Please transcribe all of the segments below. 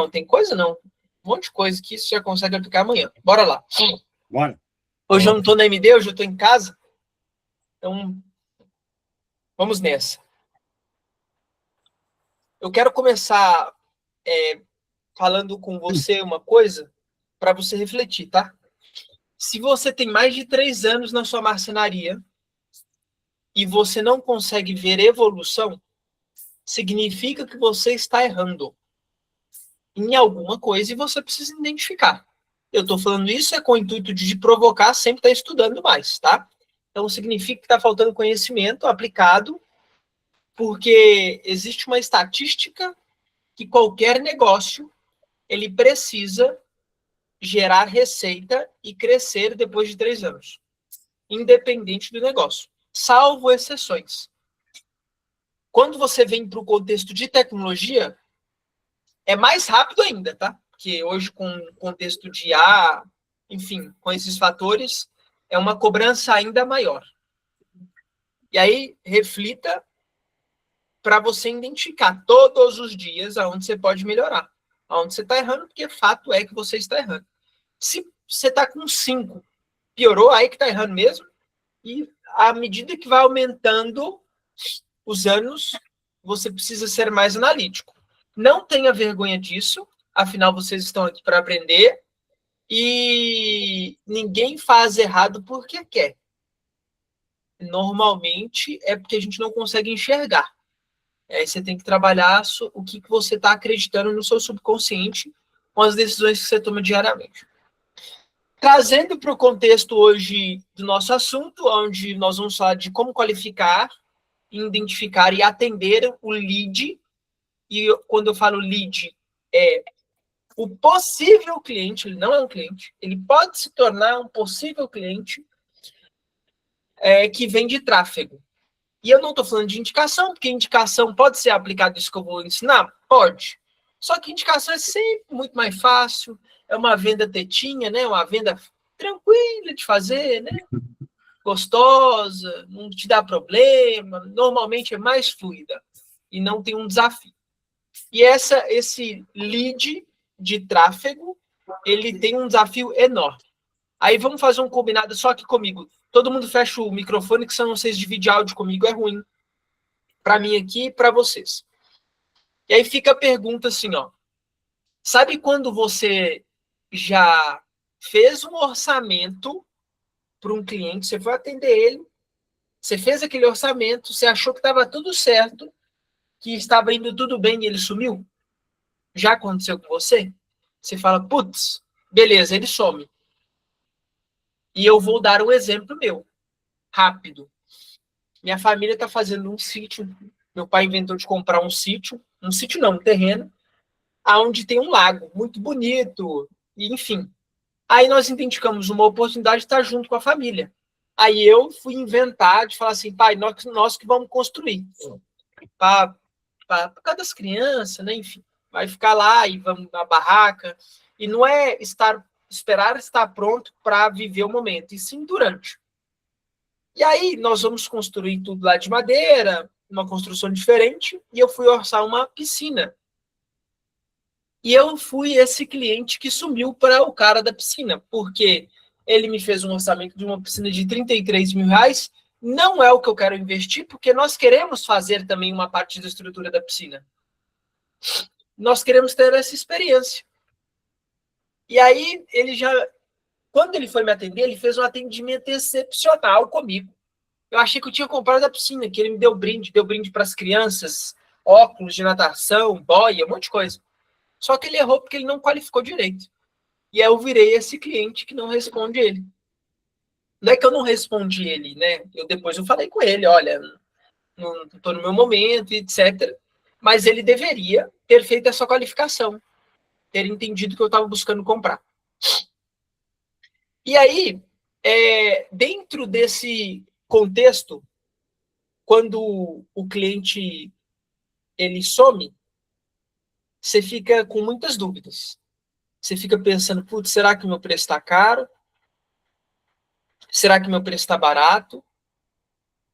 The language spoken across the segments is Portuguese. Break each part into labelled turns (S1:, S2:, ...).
S1: Não, tem coisa não. Um monte de coisa que você já consegue aplicar amanhã. Bora lá.
S2: Bora.
S1: Hoje eu não estou na MD, hoje eu estou em casa. Então, vamos nessa. Eu quero começar falando com você uma coisa para você refletir, tá? Se você tem mais de 3 anos na sua marcenaria e você não consegue ver evolução, significa que você está errando em alguma coisa e você precisa identificar. Eu estou falando isso com o intuito de provocar sempre estar estudando mais, tá? Então, significa que está faltando conhecimento aplicado, porque existe uma estatística que qualquer negócio ele precisa gerar receita e crescer depois de 3 anos, independente do negócio, salvo exceções. Quando você vem para o contexto de tecnologia, é mais rápido ainda, tá? Porque hoje, com o contexto de IA, enfim, com esses fatores, é uma cobrança ainda maior. E aí, reflita para você identificar todos os dias aonde você pode melhorar, aonde você está errando, porque fato é que você está errando. Se você está com 5, piorou, aí que está errando mesmo, e à medida que vai aumentando os anos, você precisa ser mais analítico. Não tenha vergonha disso, afinal vocês estão aqui para aprender, e ninguém faz errado porque quer. Normalmente é porque a gente não consegue enxergar. Aí você tem que trabalhar o que você está acreditando no seu subconsciente com as decisões que você toma diariamente. Trazendo para o contexto hoje do nosso assunto, onde nós vamos falar de como qualificar, identificar e atender o lead. E quando eu falo lead, é o possível cliente, ele não é um cliente, ele pode se tornar um possível cliente que vem de tráfego. E eu não estou falando de indicação, porque indicação pode ser aplicado isso que eu vou ensinar? Pode. Só que indicação é sempre muito mais fácil, é uma venda tetinha, né? Uma venda tranquila de fazer, né? Gostosa, não te dá problema, normalmente é mais fluida e não tem um desafio. E esse lead de tráfego, ele tem um desafio enorme. Aí vamos fazer um combinado só aqui comigo. Todo mundo fecha o microfone, que senão vocês dividem áudio comigo, é ruim. Para mim aqui e para vocês. E aí fica a pergunta assim, ó. Sabe quando você já fez um orçamento para um cliente, você foi atender ele, você fez aquele orçamento, você achou que estava tudo certo, que estava indo tudo bem e ele sumiu? Já aconteceu com você? Você fala, putz, beleza, ele some. E eu vou dar um exemplo meu, rápido. Minha família está fazendo um sítio. Meu pai inventou de comprar um sítio não, um terreno, onde tem um lago muito bonito, e enfim. Aí nós identificamos uma oportunidade de estar junto com a família. Aí eu fui inventar de falar assim, pai, nós que vamos construir. Para cada criança, né? Enfim, vai ficar lá e vamos na barraca. E não é esperar estar pronto para viver o momento, e sim durante. E aí nós vamos construir tudo lá de madeira, uma construção diferente, e eu fui orçar uma piscina. E eu fui esse cliente que sumiu para o cara da piscina, porque ele me fez um orçamento de uma piscina de R$ 33.000, não é o que eu quero investir, porque nós queremos fazer também uma parte da estrutura da piscina. Nós queremos ter essa experiência. E aí, quando ele foi me atender, ele fez um atendimento excepcional comigo. Eu achei que eu tinha comprado a piscina, que ele me deu brinde para as crianças, óculos de natação, boia, um monte de coisa. Só que ele errou porque ele não qualificou direito. E aí eu virei esse cliente que não responde ele. Não é que eu não respondi ele, né? Depois eu falei com ele, olha, não estou no meu momento, etc. Mas ele deveria ter feito essa qualificação, ter entendido que eu estava buscando comprar. E aí, dentro desse contexto, quando o cliente ele some, você fica com muitas dúvidas. Você fica pensando, putz, será que o meu preço está caro? Será que o meu preço está barato?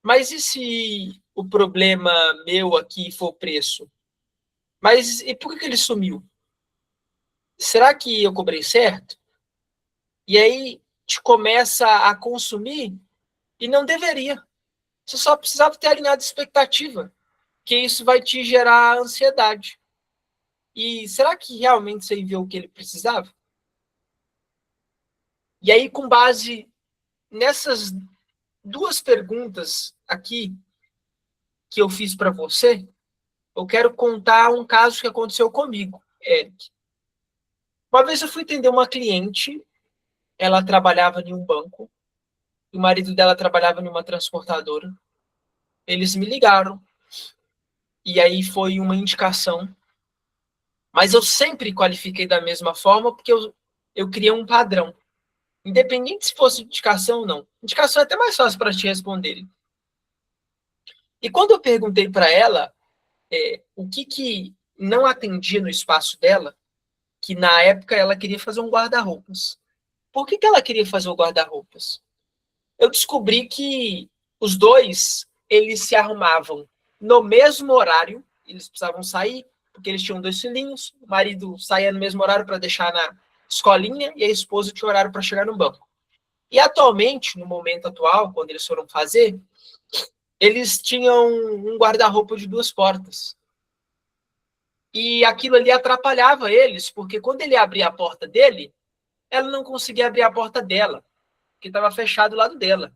S1: Mas e se o problema meu aqui for o preço? Mas e por que ele sumiu? será que eu cobrei certo? E aí te começa a consumir e não deveria. Você só precisava ter alinhado a expectativa, que isso vai te gerar ansiedade. E será que realmente você enviou o que ele precisava? E aí, com base nessas duas perguntas aqui que eu fiz para você, eu quero contar um caso que aconteceu comigo, Eric. Uma vez eu fui atender uma cliente, ela trabalhava em um banco, e o marido dela trabalhava em uma transportadora. Eles me ligaram, e aí foi uma indicação. Mas eu sempre qualifiquei da mesma forma, porque eu criei um padrão. Independente se fosse indicação ou não. Indicação é até mais fácil para te responderem. E quando eu perguntei para ela o que não atendia no espaço dela, que na época ela queria fazer um guarda-roupas. Por que ela queria fazer o guarda-roupas? Eu descobri que os dois, eles se arrumavam no mesmo horário, eles precisavam sair, porque eles tinham 2 filhinhos, o marido saía no mesmo horário para deixar na escolinha e a esposa tinha horário para chegar no banco. E atualmente, no momento atual, quando eles foram fazer, eles tinham um guarda-roupa de 2 portas. E aquilo ali atrapalhava eles, porque quando ele abria a porta dele, ela não conseguia abrir a porta dela, porque estava fechado o lado dela.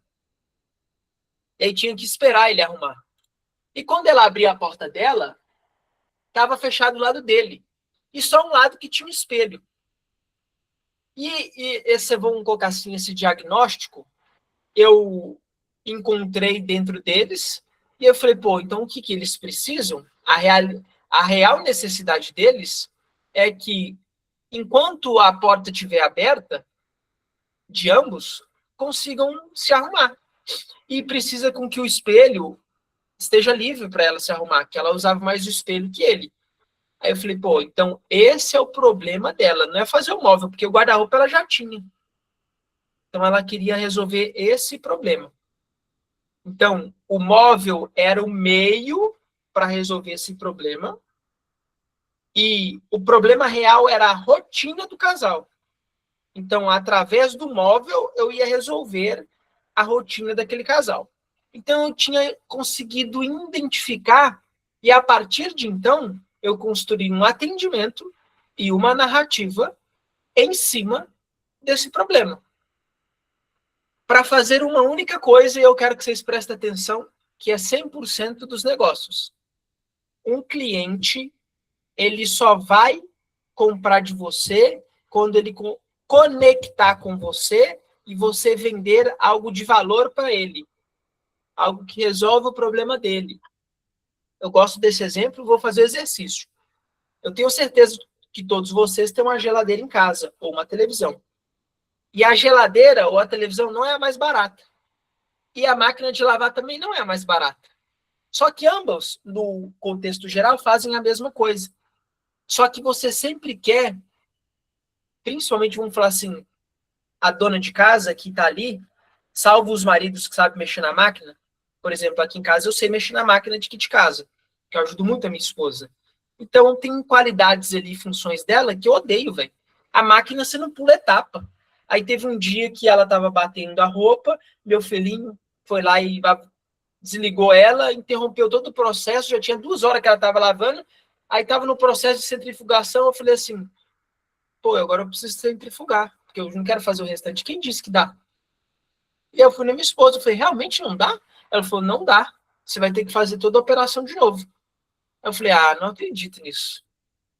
S1: E aí tinha que esperar ele arrumar. E quando ela abria a porta dela, estava fechado o lado dele. E só um lado que tinha um espelho. E esse, vamos colocar assim, esse diagnóstico, eu encontrei dentro deles, e eu falei, pô, então o que eles precisam? A real necessidade deles é que, enquanto a porta estiver aberta, de ambos, consigam se arrumar. E precisa com que o espelho esteja livre para ela se arrumar, que ela usava mais o espelho que ele. Aí eu falei, pô, então esse é o problema dela, não é fazer o móvel, porque o guarda-roupa ela já tinha. Então ela queria resolver esse problema. Então, o móvel era o meio para resolver esse problema, e o problema real era a rotina do casal. Então, através do móvel, eu ia resolver a rotina daquele casal. Então, eu tinha conseguido identificar, e a partir de então, eu construí um atendimento e uma narrativa em cima desse problema. Para fazer uma única coisa, e eu quero que vocês prestem atenção, que é 100% dos negócios. Um cliente, ele só vai comprar de você quando ele conectar com você e você vender algo de valor para ele. Algo que resolve o problema dele. Eu gosto desse exemplo, vou fazer o exercício. Eu tenho certeza que todos vocês têm uma geladeira em casa, ou uma televisão. E a geladeira ou a televisão não é a mais barata. E a máquina de lavar também não é a mais barata. Só que ambas, no contexto geral, fazem a mesma coisa. Só que você sempre quer, principalmente, vamos falar assim, a dona de casa que está ali, salvo os maridos que sabem mexer na máquina. Por exemplo, aqui em casa eu sei mexer na máquina de kit casa, que eu ajudo muito a minha esposa. Então, tem qualidades ali, funções dela que eu odeio, velho. A máquina você não pula etapa. Aí teve um dia que ela estava batendo a roupa, meu filhinho foi lá e desligou ela, interrompeu todo o processo, já tinha 2 horas que ela estava lavando, aí estava no processo de centrifugação, eu falei assim, pô, agora eu preciso centrifugar, porque eu não quero fazer o restante. Quem disse que dá? E eu fui na minha esposa, eu falei, realmente não dá? Ela falou, não dá, você vai ter que fazer toda a operação de novo. Eu falei, não acredito nisso.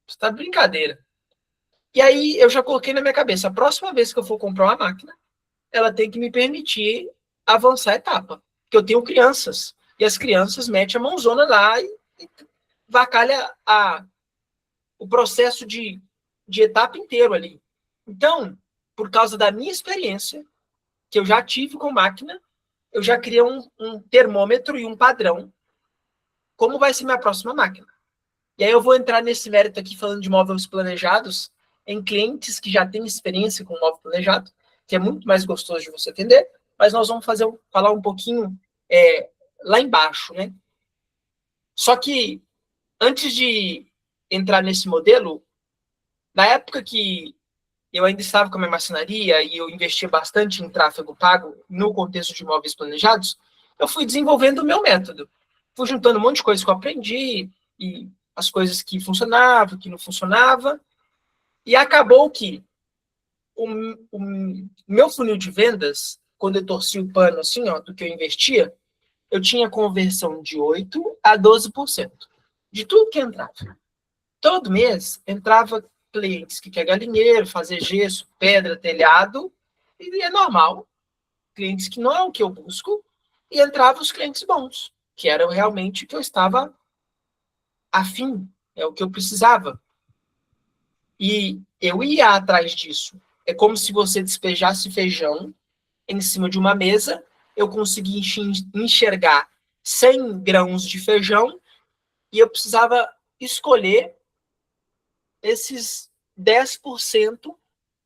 S1: Você tá de brincadeira. E aí eu já coloquei na minha cabeça, a próxima vez que eu for comprar uma máquina, ela tem que me permitir avançar a etapa. Porque eu tenho crianças. E as crianças metem a mãozona lá e vacalha o processo de etapa inteiro ali. Então, por causa da minha experiência, que eu já tive com máquina, eu já criei um termômetro e um padrão. Como vai ser minha próxima máquina? E aí eu vou entrar nesse mérito aqui, falando de móveis planejados, em clientes que já têm experiência com móvel planejado, que é muito mais gostoso de você atender, mas nós vamos falar um pouquinho lá embaixo, né? Só que, antes de entrar nesse modelo, Na época que eu ainda estava com a minha marcenaria e eu investia bastante em tráfego pago no contexto de imóveis planejados, eu fui desenvolvendo o meu método. Fui juntando um monte de coisas que eu aprendi, e as coisas que funcionavam, que não funcionavam, e acabou que o meu funil de vendas, quando eu torci o pano assim, ó, do que eu investia, eu tinha conversão de 8% a 12% de tudo que entrava. Todo mês entrava clientes que quer galinheiro, fazer gesso, pedra, telhado, e é normal. Clientes que não é o que eu busco, e entravam os clientes bons, que eram realmente o que eu estava afim, é o que eu precisava. E eu ia atrás disso. É como se você despejasse feijão em cima de uma mesa, eu consegui enxergar 100 grãos de feijão e eu precisava escolher esses 10%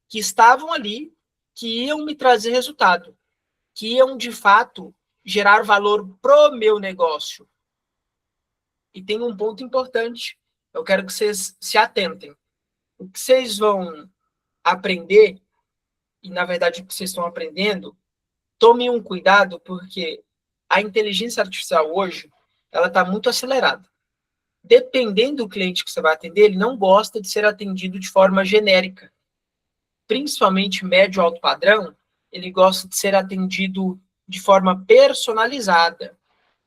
S1: que estavam ali, que iam me trazer resultado, que iam, de fato, gerar valor pro meu negócio. E tem um ponto importante, eu quero que vocês se atentem. O que vocês vão aprender, e na verdade o que vocês estão aprendendo, tomem um cuidado, porque a inteligência artificial hoje, ela está muito acelerada. Dependendo do cliente que você vai atender, ele não gosta de ser atendido de forma genérica. Principalmente médio alto padrão, ele gosta de ser atendido de forma personalizada,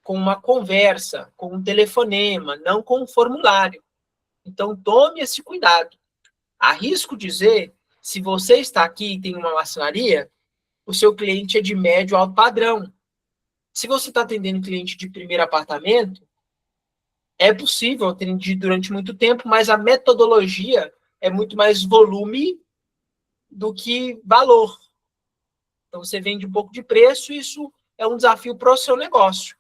S1: com uma conversa, com um telefonema, não com um formulário. Então, tome esse cuidado. Arrisco dizer, se você está aqui e tem uma marcenaria, o seu cliente é de médio alto padrão. Se você está atendendo cliente de primeiro apartamento, é possível atender durante muito tempo, mas a metodologia é muito mais volume do que valor. Então, você vende um pouco de preço, isso é um desafio para o seu negócio.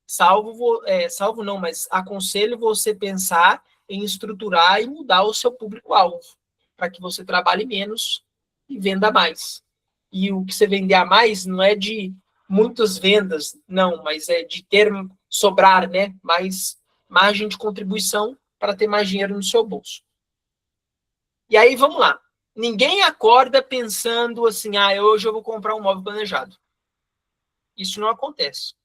S1: Salvo não, mas aconselho você pensar em estruturar e mudar o seu público-alvo, para que você trabalhe menos e venda mais. E o que você vender a mais não é de muitas vendas, não, mas é de ter, sobrar, né, mais margem de contribuição para ter mais dinheiro no seu bolso. E aí, vamos lá. Ninguém acorda pensando assim, hoje eu vou comprar um móvel planejado. Isso não acontece.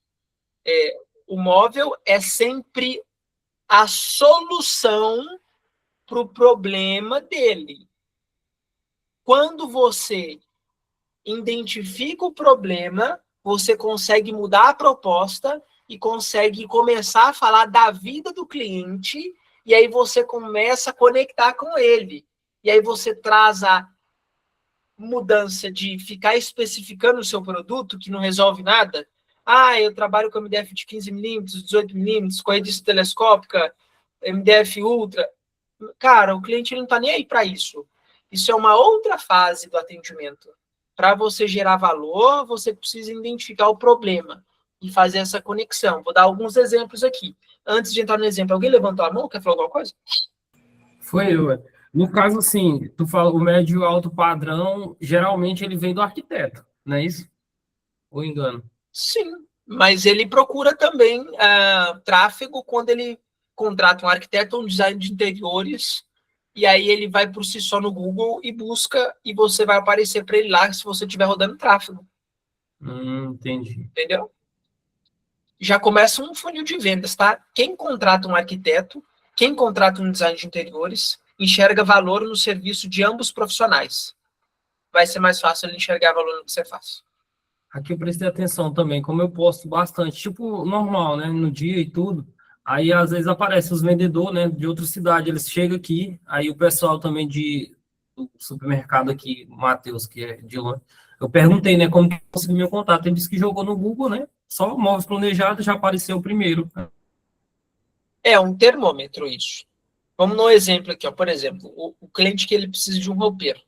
S1: O móvel é sempre a solução para o problema dele. Quando você identifica o problema, você consegue mudar a proposta e consegue começar a falar da vida do cliente, e aí você começa a conectar com ele. E aí você traz a mudança de ficar especificando o seu produto, que não resolve nada. Eu trabalho com MDF de 15 milímetros, 18 milímetros, com redição telescópica, MDF Ultra. Cara, o cliente não está nem aí para isso. Isso é uma outra fase do atendimento. Para você gerar valor, você precisa identificar o problema e fazer essa conexão. Vou dar alguns exemplos aqui. Antes de entrar no exemplo, alguém levantou a mão? Quer falar alguma coisa?
S2: Foi eu. No caso, assim, tu fala, o médio alto padrão, geralmente ele vem do arquiteto, não é isso? Ou engano?
S1: Sim, mas ele procura também tráfego quando ele contrata um arquiteto ou um design de interiores, e aí ele vai por si só no Google e busca, e você vai aparecer para ele lá se você estiver rodando tráfego.
S2: Entendi.
S1: Entendeu? Já começa um funil de vendas, tá? Quem contrata um arquiteto, quem contrata um design de interiores, enxerga valor no serviço de ambos profissionais. Vai ser mais fácil ele enxergar valor no que você faz.
S2: Aqui eu prestei atenção também, como eu posto bastante, tipo, normal, né, no dia e tudo, aí às vezes aparecem os vendedores, né, de outra cidade, eles chegam aqui, aí o pessoal também do supermercado aqui, Matheus, que é de longe, eu perguntei, né, como que conseguiu meu contato, ele disse que jogou no Google, né, só móveis planejados já apareceu o primeiro.
S1: É um termômetro isso. Vamos no exemplo aqui, ó. Por exemplo, o cliente que ele precisa de um roupeiro.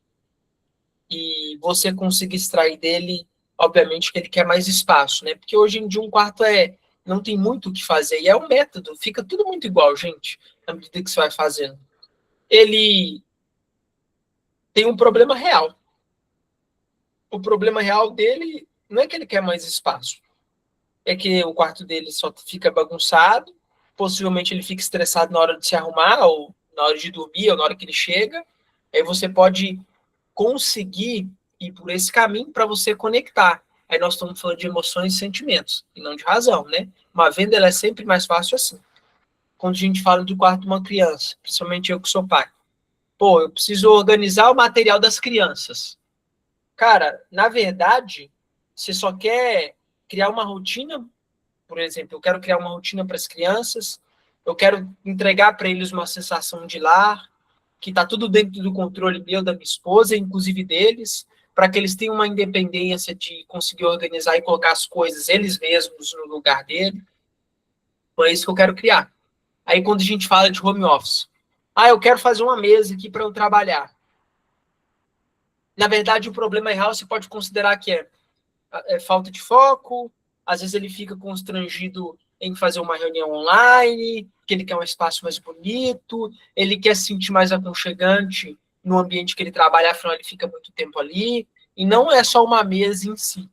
S1: E você conseguir extrair dele, obviamente, que ele quer mais espaço, né? Porque hoje em dia um quarto não tem muito o que fazer. E é um método, fica tudo muito igual, gente, na medida que você vai fazendo. Ele tem um problema real. O problema real dele não é que ele quer mais espaço. É que o quarto dele só fica bagunçado, possivelmente ele fica estressado na hora de se arrumar, ou na hora de dormir, ou na hora que ele chega, Aí você pode conseguir ir por esse caminho para você conectar. Aí nós estamos falando de emoções e sentimentos, e não de razão, né? Uma venda ela é sempre mais fácil assim. Quando a gente fala do quarto de uma criança, principalmente eu que sou pai. Pô, eu preciso organizar o material das crianças. Cara, na verdade, você só quer criar uma rotina, por exemplo, eu quero criar uma rotina para as crianças, eu quero entregar para eles uma sensação de lar, que está tudo dentro do controle meu, da minha esposa, inclusive deles, para que eles tenham uma independência de conseguir organizar e colocar as coisas eles mesmos no lugar dele. Então é isso que eu quero criar. Aí quando a gente fala de home office, eu quero fazer uma mesa aqui para eu trabalhar. Na verdade, o problema real você pode considerar que é falta de foco, às vezes ele fica constrangido em fazer uma reunião online, que ele quer um espaço mais bonito, ele quer se sentir mais aconchegante no ambiente que ele trabalha, afinal ele fica muito tempo ali, e não é só uma mesa em si.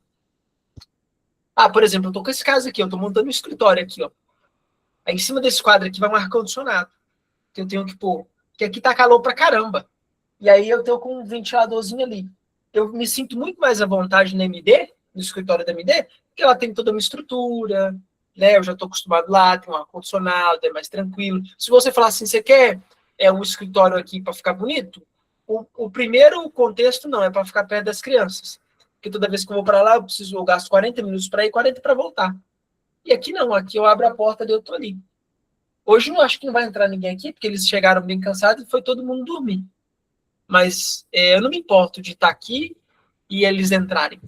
S1: Por exemplo, eu tô com esse caso aqui, eu tô montando um escritório aqui, ó. Aí em cima desse quadro aqui vai um ar-condicionado, que eu tenho que pôr, que aqui tá calor pra caramba. E aí eu tenho com um ventiladorzinho ali. Eu me sinto muito mais à vontade na MD, no escritório da MD, porque ela tem toda uma estrutura, né? Eu já estou acostumado lá, tem um ar-condicionado, é mais tranquilo. Se você falar assim, você quer um escritório aqui para ficar bonito, o primeiro contexto não, é para ficar perto das crianças. Porque toda vez que eu vou para lá, eu gasto 40 minutos para ir, 40 para voltar. E aqui não, aqui eu abro a porta e eu estou ali. Hoje eu acho que não vai entrar ninguém aqui, porque eles chegaram bem cansados e foi todo mundo dormir. Mas eu não me importo de estar aqui e eles entrarem.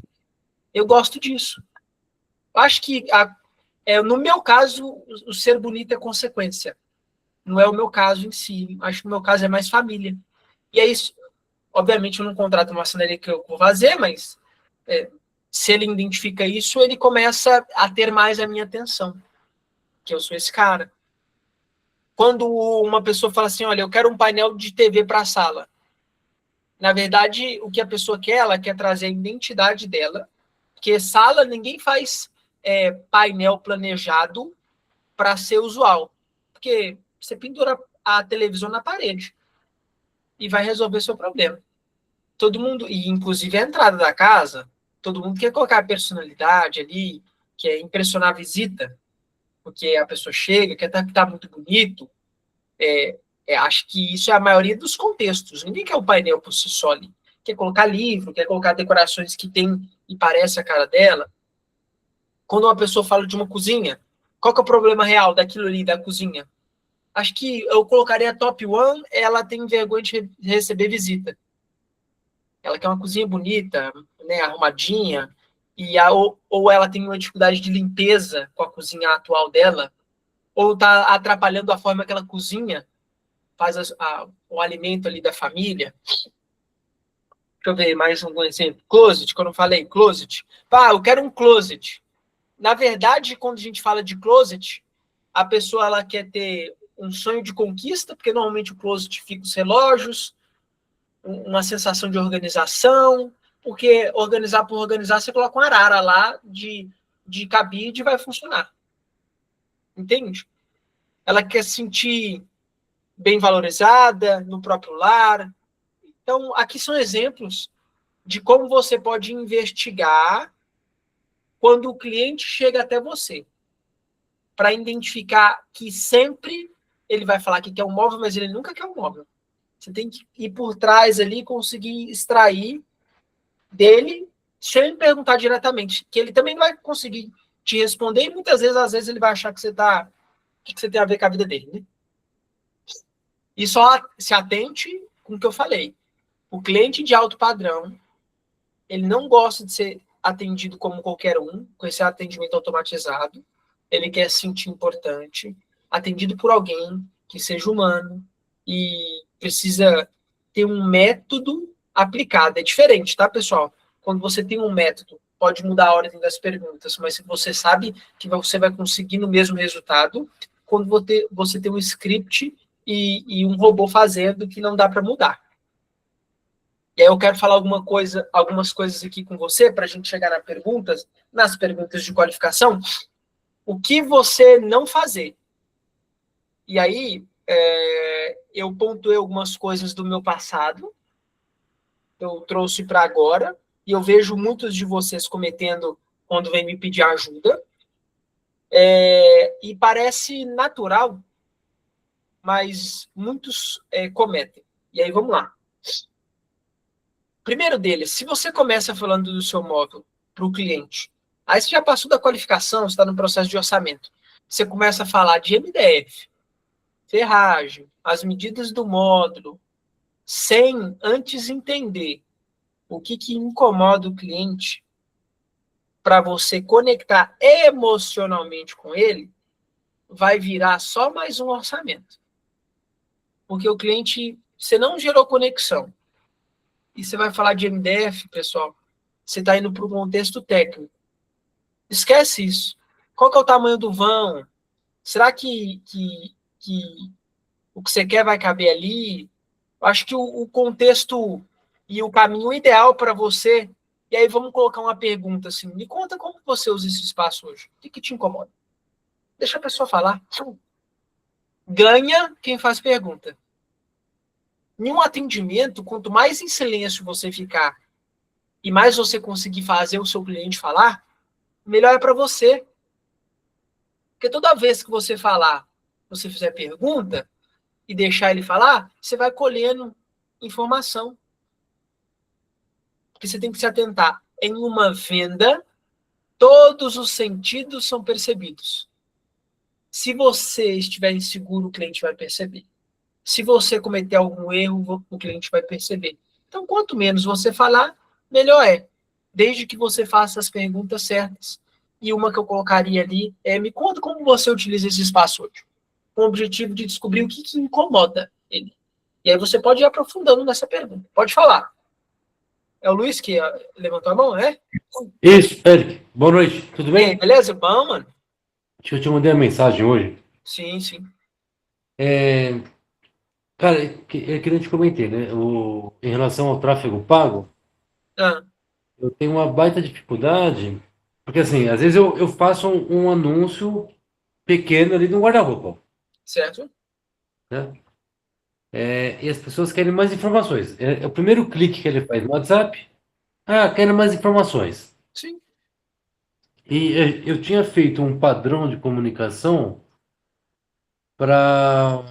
S1: Eu gosto disso. Eu acho que, no meu caso, o ser bonito é consequência. Não é o meu caso em si. Acho que o meu caso é mais família. E é isso. Obviamente, eu não contrato uma marcenaria que eu vou fazer, mas se ele identifica isso, ele começa a ter mais a minha atenção. Que eu sou esse cara. Quando uma pessoa fala assim, olha, eu quero um painel de TV para a sala. Na verdade, o que a pessoa quer, ela quer trazer a identidade dela, porque sala, ninguém faz painel planejado para ser usual. Porque você pendura a televisão na parede e vai resolver seu problema. Todo mundo, e inclusive a entrada da casa, todo mundo quer colocar a personalidade ali, quer impressionar a visita, porque a pessoa chega, quer estar muito bonito. Acho que isso é a maioria dos contextos. Ninguém quer o painel por si só ali. Quer colocar livro, quer colocar decorações que tem e parece a cara dela. Quando uma pessoa fala de uma cozinha, qual que é o problema real daquilo ali, da cozinha? Acho que eu colocaria a top one, ela tem vergonha de receber visita. Ela quer uma cozinha bonita, né, arrumadinha, ou ela tem uma dificuldade de limpeza com a cozinha atual dela, ou está atrapalhando a forma que ela cozinha, faz o alimento ali da família. Deixa eu ver mais um exemplo. Closet, quando eu falei closet. Eu quero um closet. Na verdade, quando a gente fala de closet, a pessoa ela quer ter um sonho de conquista, porque normalmente o closet fica os relógios, uma sensação de organização, porque organizar por organizar, você coloca uma arara lá de cabide e vai funcionar. Entende? Ela quer se sentir bem valorizada no próprio lar. Então, aqui são exemplos de como você pode investigar quando o cliente chega até você, para identificar que sempre ele vai falar que quer um móvel, mas ele nunca quer um móvel. Você tem que ir por trás ali e conseguir extrair dele, sem perguntar diretamente, que ele também não vai conseguir te responder, e muitas vezes, às vezes, ele vai achar que você tá. O que você tem a ver com a vida dele, né? E só se atente com o que eu falei. O cliente de alto padrão, ele não gosta de ser atendido como qualquer um, com esse atendimento automatizado. Ele quer se sentir importante, atendido por alguém que seja humano e precisa ter um método aplicado. É diferente, tá, pessoal? Quando você tem um método, pode mudar a ordem das perguntas, mas se você sabe que você vai conseguir no mesmo resultado, quando você tem um script e um robô fazendo que não dá para mudar. E aí eu quero falar algumas coisas aqui com você, para a gente chegar nas perguntas de qualificação. O que você não fazer? E aí, eu pontuei algumas coisas do meu passado, eu trouxe para agora, e eu vejo muitos de vocês cometendo quando vem me pedir ajuda, e parece natural, mas muitos cometem. E aí, vamos lá. Primeiro deles, se você começa falando do seu móvel para o cliente, aí você já passou da qualificação, você está no processo de orçamento, você começa a falar de MDF, ferragem, as medidas do módulo, sem antes entender o que incomoda o cliente para você conectar emocionalmente com ele, vai virar só mais um orçamento. Porque o cliente, você não gerou conexão. E você vai falar de MDF, pessoal, você está indo para o contexto técnico. Esquece isso. Qual que é o tamanho do vão? Será que o que você quer vai caber ali? Acho que o contexto e o caminho ideal para você. E aí vamos colocar uma pergunta assim. Me conta como você usa esse espaço hoje. O que te incomoda? Deixa a pessoa falar. Ganha quem faz pergunta. Em um atendimento, quanto mais em silêncio você ficar e mais você conseguir fazer o seu cliente falar, melhor é para você. Porque toda vez que você falar, você fizer pergunta e deixar ele falar, você vai colhendo informação. Porque você tem que se atentar. Em uma venda, todos os sentidos são percebidos. Se você estiver inseguro, o cliente vai perceber. Se você cometer algum erro, o cliente vai perceber. Então, quanto menos você falar, melhor é. Desde que você faça as perguntas certas. E uma que eu colocaria ali é: me conta como você utiliza esse espaço hoje. Com o objetivo de descobrir o que incomoda ele. E aí você pode ir aprofundando nessa pergunta. Pode falar. É o Luiz que levantou a mão, é?
S3: Isso, Eric. Boa noite. Tudo
S1: E aí,
S3: bem?
S1: beleza? Bom, mano?
S3: Acho que eu te mandei a mensagem hoje.
S1: Sim, sim.
S3: Cara, é que nem te comentei, né? Em relação ao tráfego pago,
S1: Ah,
S3: eu tenho uma baita dificuldade, porque assim, às vezes eu faço um anúncio pequeno ali no guarda-roupa,
S1: certo?
S3: né? E as pessoas querem mais informações. É o primeiro clique que ele faz no WhatsApp. Ah, quero mais informações.
S1: Sim.
S3: E eu tinha feito um padrão de comunicação para,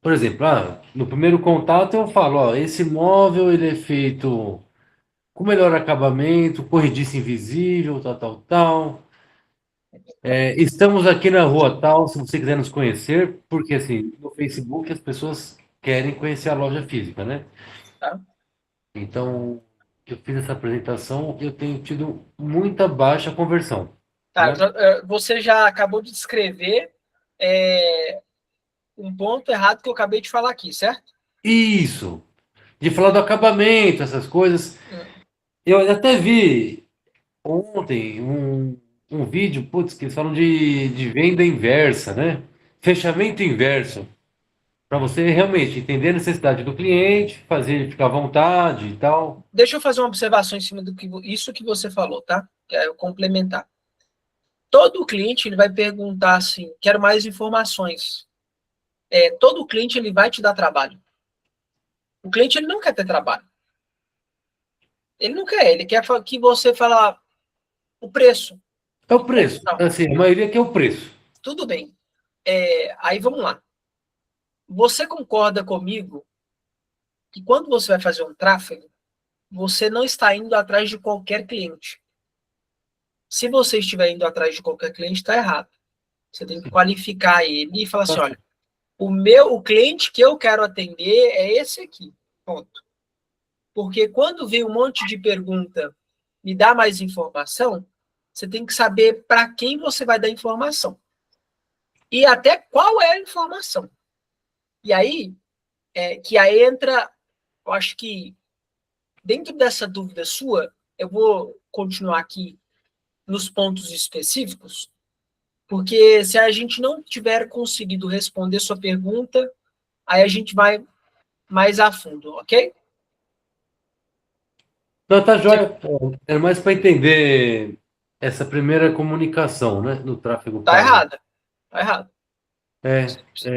S3: por exemplo, no primeiro contato eu falo, ó, esse móvel ele é feito com melhor acabamento, corrediça invisível, tal, tal, tal. Estamos aqui na rua tal, se você quiser nos conhecer, porque assim, no Facebook as pessoas querem conhecer a loja física, né?
S1: Tá.
S3: Então, eu fiz essa apresentação e eu tenho tido muita baixa conversão,
S1: Tá,
S3: né?
S1: você já acabou de descrever um ponto errado que eu acabei de falar aqui, certo?
S3: Isso, de falar do acabamento, essas coisas. Eu até vi ontem um vídeo, putz, que eles falam de venda inversa, né? Fechamento inverso. Para você realmente entender a necessidade do cliente, fazer ele ficar à vontade e tal.
S1: Deixa eu fazer uma observação em cima do que isso que você falou, tá? Quero complementar. Todo cliente ele vai perguntar assim: quero mais informações. Todo cliente ele vai te dar trabalho. O cliente ele não quer ter trabalho. Ele não quer, ele quer que você fale o preço.
S3: É o preço.
S1: Não,
S3: Assim, a maioria quer o preço.
S1: tudo bem. Aí vamos lá. Você concorda comigo que quando você vai fazer um tráfego, você não está indo atrás de qualquer cliente. Se você estiver indo atrás de qualquer cliente, está errado. Você tem que qualificar ele e falar assim: olha, o cliente que eu quero atender é esse aqui. Ponto. Porque quando vem um monte de pergunta, me dá mais informação, você tem que saber para quem você vai dar informação. E até qual é a informação. E aí, que aí entra, eu acho que dentro dessa dúvida sua, eu vou continuar aqui nos pontos específicos, porque se a gente não tiver conseguido responder sua pergunta, aí a gente vai mais a fundo, ok?
S3: Não, tá jóia. É mais para entender essa primeira comunicação, né? No tráfego
S1: Tá
S3: pago.
S1: errada. Tá errado.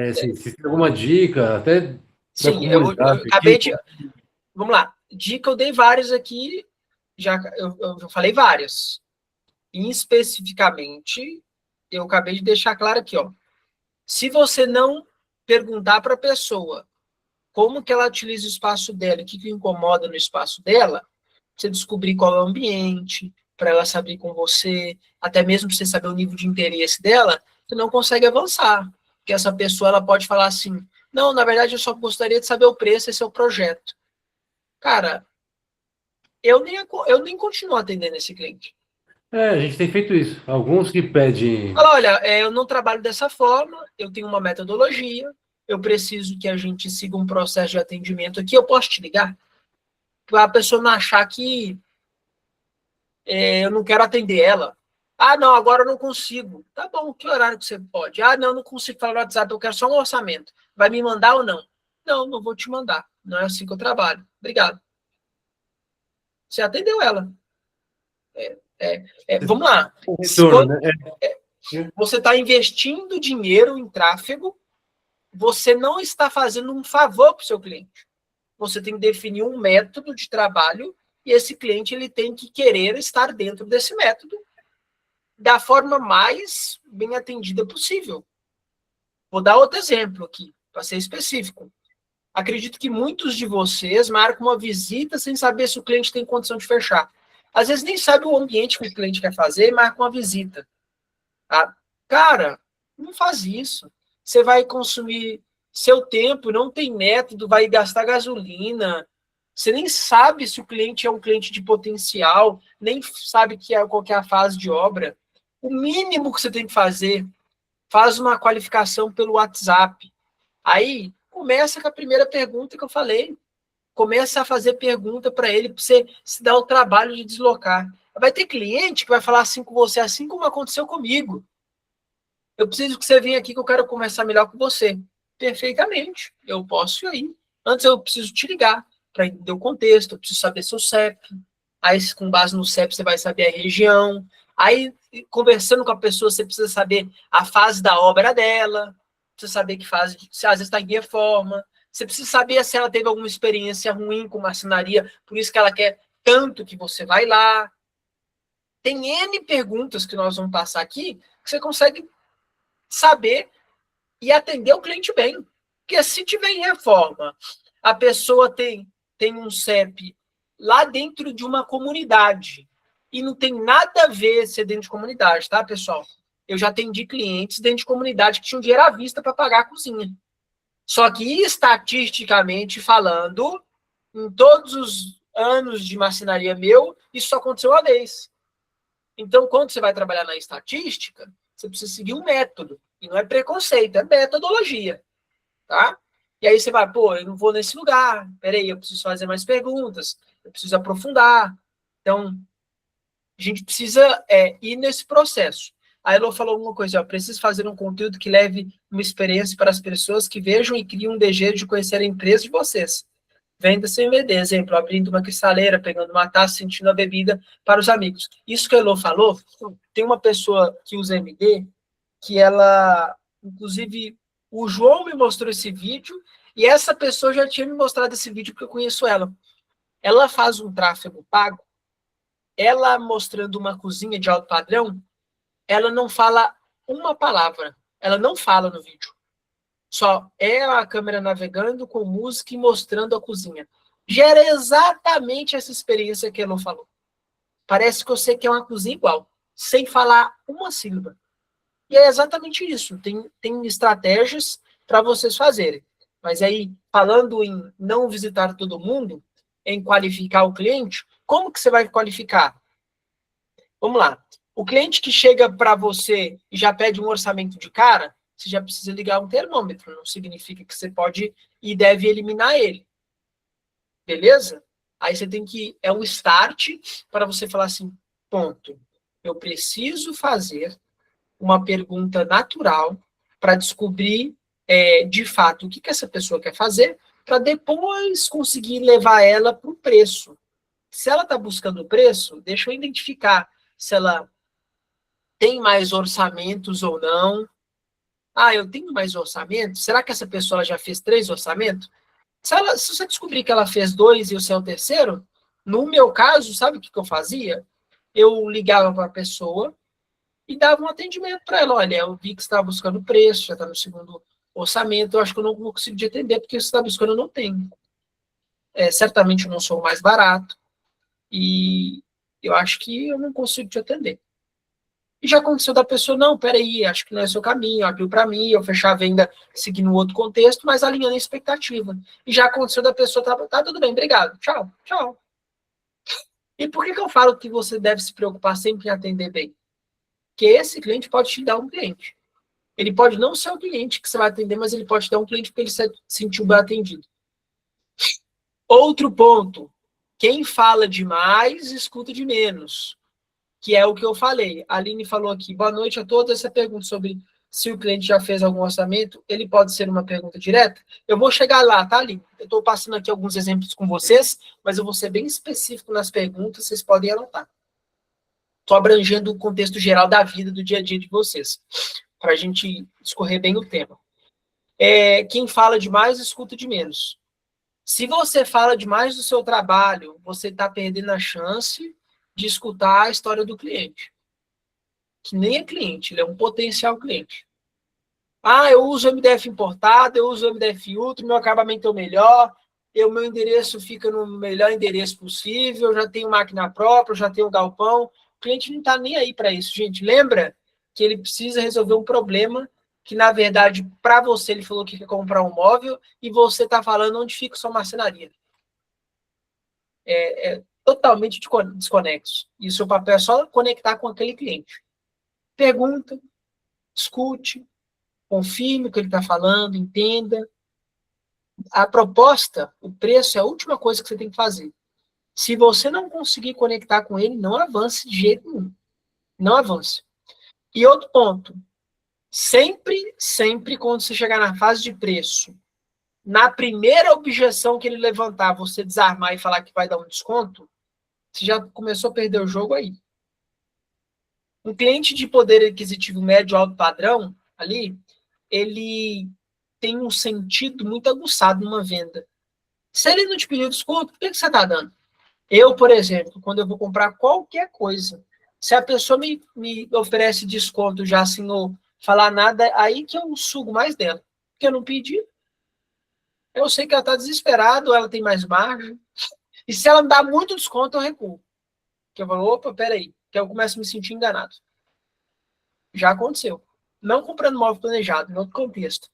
S3: Assim, se tem alguma dica, até da
S1: Sim, eu
S3: comunidade
S1: acabei
S3: aqui.
S1: de. Vamos lá. dica eu dei várias aqui, eu falei várias. E especificamente, eu acabei de deixar claro aqui, ó. Se você não perguntar para a pessoa como que ela utiliza o espaço dela, o que que incomoda no espaço dela, você descobrir qual é o ambiente, para ela saber com você, até mesmo para você saber o nível de interesse dela, você não consegue avançar. Porque essa pessoa ela pode falar assim, não, na verdade eu só gostaria de saber o preço, esse é o projeto. Cara, eu nem continuo atendendo esse cliente.
S3: A gente tem feito isso. Alguns que pedem.
S1: Fala, olha, eu não trabalho dessa forma, eu tenho uma metodologia, eu preciso que a gente siga um processo de atendimento aqui, eu posso te ligar? Para a pessoa não achar que eu não quero atender ela. Ah, não, agora eu não consigo. Tá bom, que horário que você pode? Ah, não consigo falar no WhatsApp, eu quero só um orçamento. Vai me mandar ou não? Não, não vou te mandar. Não é assim que eu trabalho. Obrigado. Você atendeu ela. Vamos lá.
S3: Retorno, né?
S1: Você está investindo dinheiro em tráfego, você não está fazendo um favor para o seu cliente. Você tem que definir um método de trabalho e esse cliente ele tem que querer estar dentro desse método da forma mais bem atendida possível. Vou dar outro exemplo aqui, para ser específico. Acredito que muitos de vocês marcam uma visita sem saber se o cliente tem condição de fechar. Às vezes nem sabe o ambiente que o cliente quer fazer e marca uma visita. Tá? Cara, não faz isso. Você vai consumir seu tempo, não tem método, vai gastar gasolina. Você nem sabe se o cliente é um cliente de potencial, nem sabe qual que é a fase de obra. O mínimo que você tem que fazer, faz uma qualificação pelo WhatsApp. Aí, começa com a primeira pergunta que eu falei. Começa a fazer pergunta para ele, para você se dar o trabalho de deslocar. Vai ter cliente que vai falar assim com você, assim como aconteceu comigo. Eu preciso que você venha aqui que eu quero conversar melhor com você. Perfeitamente, eu posso ir aí. Antes eu preciso te ligar para entender o contexto, eu preciso saber seu CEP. Aí, com base no CEP, você vai saber a região. Aí, conversando com a pessoa, você precisa saber a fase da obra dela, precisa saber que fase, se às vezes está em reforma. Você precisa saber se ela teve alguma experiência ruim com marcenaria, por isso que ela quer tanto que você vai lá. Tem N perguntas que nós vamos passar aqui que você consegue saber e atender o cliente bem. Porque se tiver em reforma, a pessoa tem um CEP lá dentro de uma comunidade e não tem nada a ver ser dentro de comunidade, tá, pessoal? Eu já atendi clientes dentro de comunidade que tinham dinheiro à vista para pagar a cozinha. Só que, estatisticamente falando, em todos os anos de marcenaria meu, isso só aconteceu uma vez. Então, quando você vai trabalhar na estatística, você precisa seguir um método. E não é preconceito, é metodologia. Tá? E aí você vai, pô, eu não vou nesse lugar. Peraí, eu preciso fazer mais perguntas. Eu preciso aprofundar. Então, a gente precisa ir nesse processo. A Elo falou alguma coisa, ó, preciso fazer um conteúdo que leve uma experiência para as pessoas que vejam e criem um desejo de conhecer a empresa de vocês. Venda CMD, exemplo, abrindo uma cristaleira, pegando uma taça, sentindo a bebida para os amigos. Isso que a Elo falou, tem uma pessoa que usa MD, que ela, inclusive, o João me mostrou esse vídeo, e essa pessoa já tinha me mostrado esse vídeo porque eu conheço ela. Ela faz um tráfego pago, ela mostrando uma cozinha de alto padrão, ela não fala uma palavra, ela não fala no vídeo. Só é a câmera navegando com música e mostrando a cozinha. Gera exatamente essa experiência que ela falou. Parece que você quer uma cozinha igual, sem falar uma sílaba. E é exatamente isso. Tem estratégias para vocês fazerem. Mas aí, falando em não visitar todo mundo, em qualificar o cliente, como que você vai qualificar? Vamos lá. O cliente que chega para você e já pede um orçamento de cara, você já precisa ligar um termômetro. Não significa que você pode e deve eliminar ele. Beleza? Aí você tem que... É um start para você falar assim, ponto. Eu preciso fazer uma pergunta natural para descobrir, de fato, o que essa pessoa quer fazer, para depois conseguir levar ela para o preço. Se ela está buscando o preço, deixa eu identificar se ela tem mais orçamentos ou não. Ah, eu tenho mais orçamento? Será que essa pessoa já fez 3 orçamentos? Se você descobrir que ela fez 2 e você é o terceiro, no meu caso, sabe o que eu fazia? Eu ligava para a pessoa e dava um atendimento para ela. Olha, eu vi que você estava buscando preço, já está no segundo orçamento, eu acho que eu não vou conseguir te atender, porque você está buscando, eu não tenho. Certamente eu não sou o mais barato, e eu acho que eu não consigo te atender. E já aconteceu da pessoa, não, peraí, acho que não é seu caminho, abriu para mim, eu fechar a venda seguindo outro contexto, mas alinhando a expectativa. E já aconteceu da pessoa, tá tudo bem, obrigado, tchau, tchau. E por que eu falo que você deve se preocupar sempre em atender bem? Porque esse cliente pode te dar um cliente. Ele pode não ser o cliente que você vai atender, mas ele pode te dar um cliente porque ele se sentiu bem atendido. Outro ponto, quem fala demais, escuta de menos. Que é o que eu falei. A Aline falou aqui, boa noite a todos. Essa pergunta sobre se o cliente já fez algum orçamento, ele pode ser uma pergunta direta? Eu vou chegar lá, tá, Aline? Eu estou passando aqui alguns exemplos com vocês, mas eu vou ser bem específico nas perguntas, vocês podem anotar. Estou abrangendo o contexto geral da vida, do dia a dia de vocês, para a gente escorrer bem o tema. Quem fala demais, escuta de menos. Se você fala demais do seu trabalho, você está perdendo a chance de escutar a história do cliente. Que nem é cliente, ele é um potencial cliente. Eu uso MDF importado, eu uso MDF Ultra, meu acabamento é o melhor, meu endereço fica no melhor endereço possível, eu já tenho máquina própria, eu já tenho galpão. O cliente não está nem aí para isso, gente. Lembra que ele precisa resolver um problema que, na verdade, para você, ele falou que quer comprar um móvel e você está falando onde fica sua marcenaria. É totalmente desconexo. E o seu papel é só conectar com aquele cliente. Pergunta, escute, confirme o que ele está falando, entenda. A proposta, o preço é a última coisa que você tem que fazer. Se você não conseguir conectar com ele, não avance de jeito nenhum. Não avance. E outro ponto, sempre quando você chegar na fase de preço, na primeira objeção que ele levantar, você desarmar e falar que vai dar um desconto, você já começou a perder o jogo aí. Um cliente de poder aquisitivo médio alto padrão, ali, ele tem um sentido muito aguçado numa venda. Se ele não te pediu desconto, por que você está dando? Eu, por exemplo, quando eu vou comprar qualquer coisa, se a pessoa me oferece desconto já sem eu falar nada, aí que eu sugo mais dela. Porque eu não pedi. Eu sei que ela está desesperada, ela tem mais margem. E se ela me dá muito desconto, eu recuo. Porque eu falo, opa, peraí, que eu começo a me sentir enganado. Já aconteceu. Não comprando móvel planejado, em outro contexto.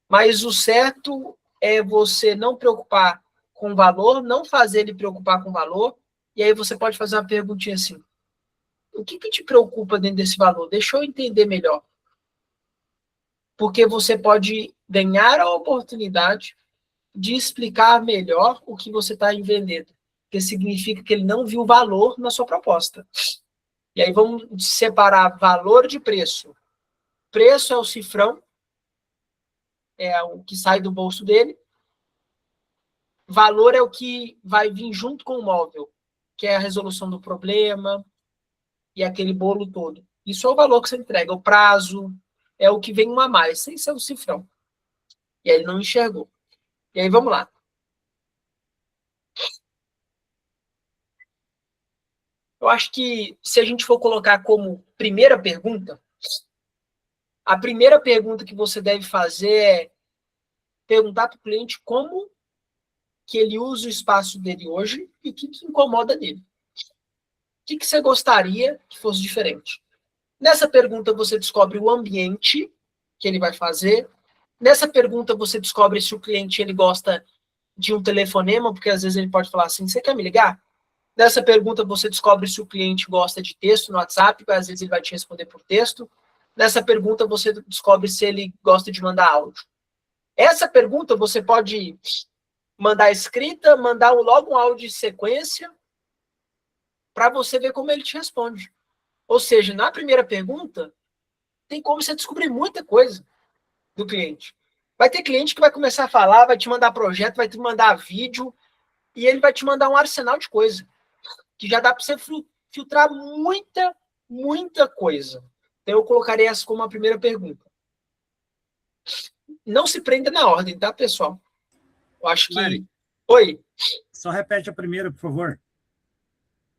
S1: Mas o certo é você não preocupar com o valor, não fazer ele preocupar com o valor, e aí você pode fazer uma perguntinha assim, o que te preocupa dentro desse valor? Deixa eu entender melhor. Porque você pode ganhar a oportunidade de explicar melhor o que você está vendendo, que significa que ele não viu valor na sua proposta. E aí vamos separar valor de preço. Preço é o cifrão, é o que sai do bolso dele. Valor é o que vai vir junto com o móvel, que é a resolução do problema e aquele bolo todo. Isso é o valor que você entrega. O prazo é o que vem um a mais, sem ser o cifrão. E aí ele não enxergou. E aí vamos lá. Eu acho que se a gente for colocar como primeira pergunta, a primeira pergunta que você deve fazer é perguntar para o cliente como que ele usa o espaço dele hoje e o que incomoda nele. O que você gostaria que fosse diferente? Nessa pergunta você descobre o ambiente que ele vai fazer. Nessa pergunta você descobre se o cliente ele gosta de um telefonema, porque às vezes ele pode falar assim, você quer me ligar? Nessa pergunta você descobre se o cliente gosta de texto no WhatsApp, porque às vezes ele vai te responder por texto. Nessa pergunta você descobre se ele gosta de mandar áudio. Essa pergunta você pode mandar escrita, mandar logo um áudio de sequência, para você ver como ele te responde. Ou seja, na primeira pergunta, tem como você descobrir muita coisa do cliente. Vai ter cliente que vai começar a falar, vai te mandar projeto, vai te mandar vídeo, e ele vai te mandar um arsenal de coisa, que já dá para você filtrar muita coisa. Então, eu colocaria essa como a primeira pergunta. Não se prenda na ordem, tá, pessoal? Eu acho que...
S4: Mari,
S1: Oi?
S4: só repete a primeira, por favor.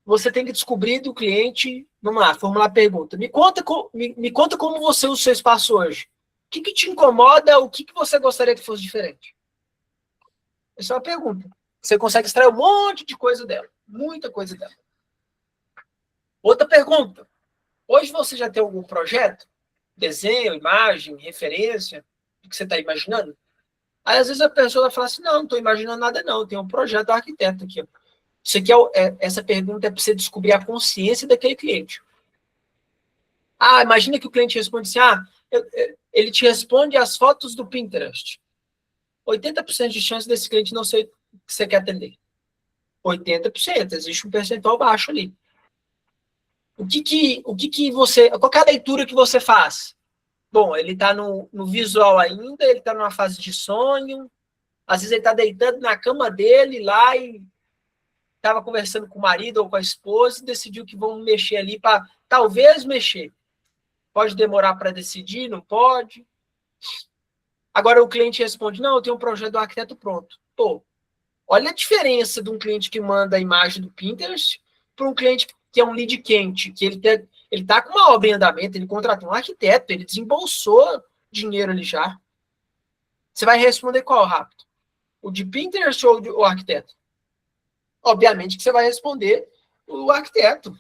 S1: Você tem que descobrir do cliente... Vamos lá, formular a pergunta. Me conta como você usa o seu espaço hoje. O que te incomoda? O que você gostaria que fosse diferente? Essa é uma pergunta. Você consegue extrair um monte de coisa dela. Muita coisa dela. Outra pergunta. Hoje você já tem algum projeto? Desenho, imagem, referência? O que você está imaginando? Aí, às vezes, a pessoa vai falar assim, não estou imaginando nada, não. Eu tenho um projeto do arquiteto aqui. Ó. Isso aqui essa pergunta é para você descobrir a consciência daquele cliente. Imagina que o cliente responde assim, ele te responde as fotos do Pinterest. 80% de chance desse cliente não ser o que você quer atender. 80%, existe um percentual baixo ali. Qual é a leitura que você faz? Bom, ele está no visual ainda, ele está numa fase de sonho, às vezes ele está deitando na cama dele lá e estava conversando com o marido ou com a esposa e decidiu que vão mexer ali para talvez mexer. Pode demorar para decidir, não pode. Agora o cliente responde, não, eu tenho um projeto do arquiteto pronto. Pô, olha a diferença de um cliente que manda a imagem do Pinterest para um cliente que é um lead quente, que ele está com uma obra em andamento, ele contratou um arquiteto, ele desembolsou dinheiro ali já. Você vai responder qual rápido? O de Pinterest ou o arquiteto? Obviamente que você vai responder o arquiteto.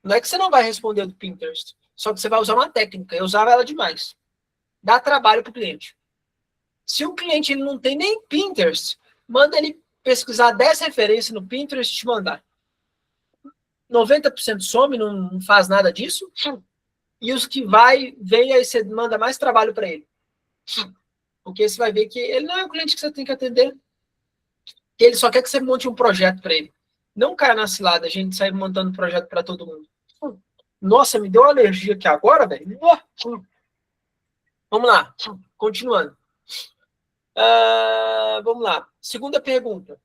S1: Não é que você não vai responder do Pinterest, só que você vai usar uma técnica. Eu usava ela demais. Dá trabalho para o cliente. Se o cliente ele não tem nem Pinterest, manda ele pesquisar 10 referências no Pinterest e te mandar. 90% some, não faz nada disso. E os que vem, aí você manda mais trabalho para ele. Porque você vai ver que ele não é o cliente que você tem que atender. Que ele só quer que você monte um projeto para ele. Não caia na cilada, a gente sai montando projeto para todo mundo. Nossa, me deu uma alergia aqui agora, velho. Vamos lá, continuando. Vamos lá. Segunda pergunta.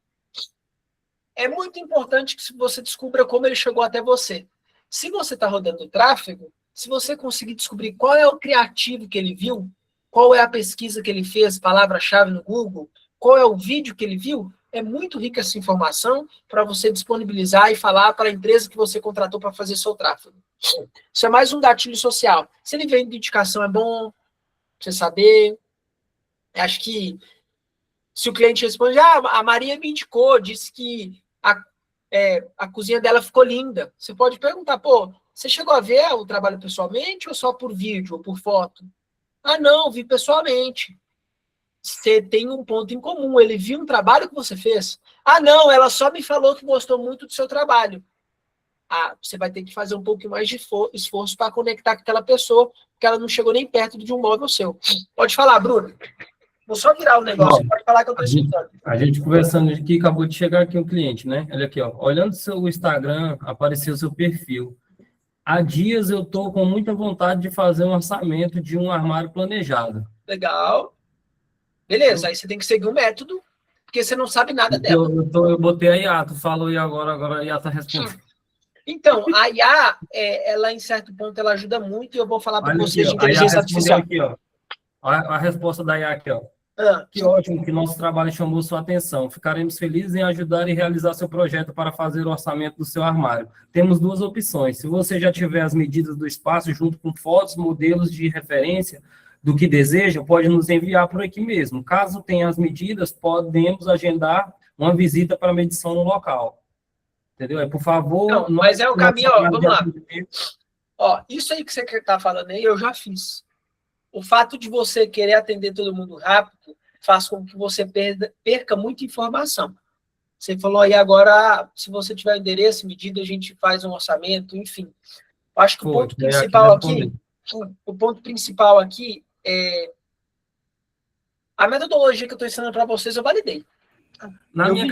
S1: É muito importante que você descubra como ele chegou até você. Se você está rodando o tráfego, se você conseguir descobrir qual é o criativo que ele viu, qual é a pesquisa que ele fez, palavra-chave no Google, qual é o vídeo que ele viu, é muito rica essa informação para você disponibilizar e falar para a empresa que você contratou para fazer seu tráfego. Isso é mais um gatilho social. Se ele vem de indicação, é bom você saber. Acho que se o cliente responde, a Maria me indicou, disse que a cozinha dela ficou linda. Você pode perguntar, você chegou a ver o trabalho pessoalmente ou só por vídeo ou por foto? Não, vi pessoalmente. Você tem um ponto em comum, ele viu um trabalho que você fez. Não, ela só me falou que gostou muito do seu trabalho. Você vai ter que fazer um pouco mais de esforço para conectar com aquela pessoa, porque ela não chegou nem perto de um móvel seu. Pode falar, Bruno. Vou só virar o negócio, pode falar que eu estou escutando.
S2: A gente conversando aqui, acabou de chegar aqui um cliente, né? Olha aqui, ó. Olhando seu Instagram, apareceu seu perfil. Há dias eu estou com muita vontade de fazer um orçamento de um armário planejado.
S1: Legal. Beleza, aí você tem que seguir o método, porque você não sabe nada dela.
S2: Eu botei a IA, tu falou e agora a IA está respondendo.
S1: Então, a IA, ela em certo ponto, ela ajuda muito, e eu vou falar para vocês de inteligência artificial.
S2: Aqui, ó. A resposta da IA aqui, ó. Que ótimo que nosso trabalho chamou sua atenção. Ficaremos felizes em ajudar e realizar seu projeto para fazer o orçamento do seu armário. Temos duas opções. Se você já tiver as medidas do espaço, junto com fotos, modelos de referência do que deseja, pode nos enviar por aqui mesmo. Caso tenha as medidas, podemos agendar uma visita para medição no local. Entendeu? Por favor...
S1: Não, mas é o caminho, vamos lá. Isso aí que você está falando aí, eu já fiz. O fato de você querer atender todo mundo rápido faz com que você perca muita informação. Você falou aí agora, se você tiver endereço, medida, a gente faz um orçamento, enfim. Eu acho que o ponto principal aqui é a metodologia que eu estou ensinando para vocês, eu validei.
S2: Na minha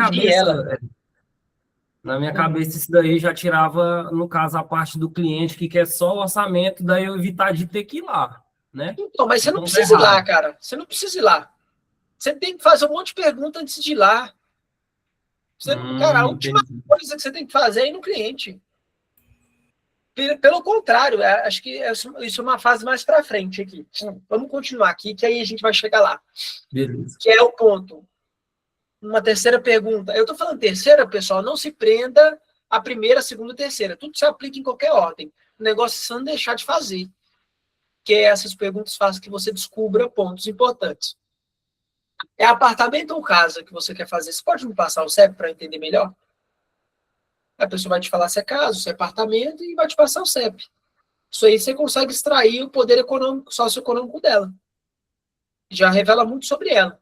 S2: cabeça, isso daí já tirava, no caso, a parte do cliente que quer só o orçamento, daí eu evitar de ter que ir lá. Né?
S1: Então, mas você não precisa ir lá, cara. Você não precisa ir lá. Você tem que fazer um monte de perguntas antes de ir lá. Cara, a última coisa que você tem que fazer é ir no cliente. Pelo contrário, acho que isso é uma fase mais para frente aqui. Vamos continuar aqui, que aí a gente vai chegar lá.
S2: Beleza.
S1: Que é o ponto. uma terceira pergunta. Eu estou falando terceira, pessoal, não se prenda a primeira, a segunda e terceira. Tudo se aplica em qualquer ordem. O negócio é só não deixar de fazer. Que essas perguntas fazem que você descubra pontos importantes. É apartamento ou casa que você quer fazer? Você pode me passar o CEP para entender melhor? A pessoa vai te falar se é casa, se é apartamento e vai te passar o CEP. Isso aí você consegue extrair o poder econômico, socioeconômico dela. Já revela muito sobre ela.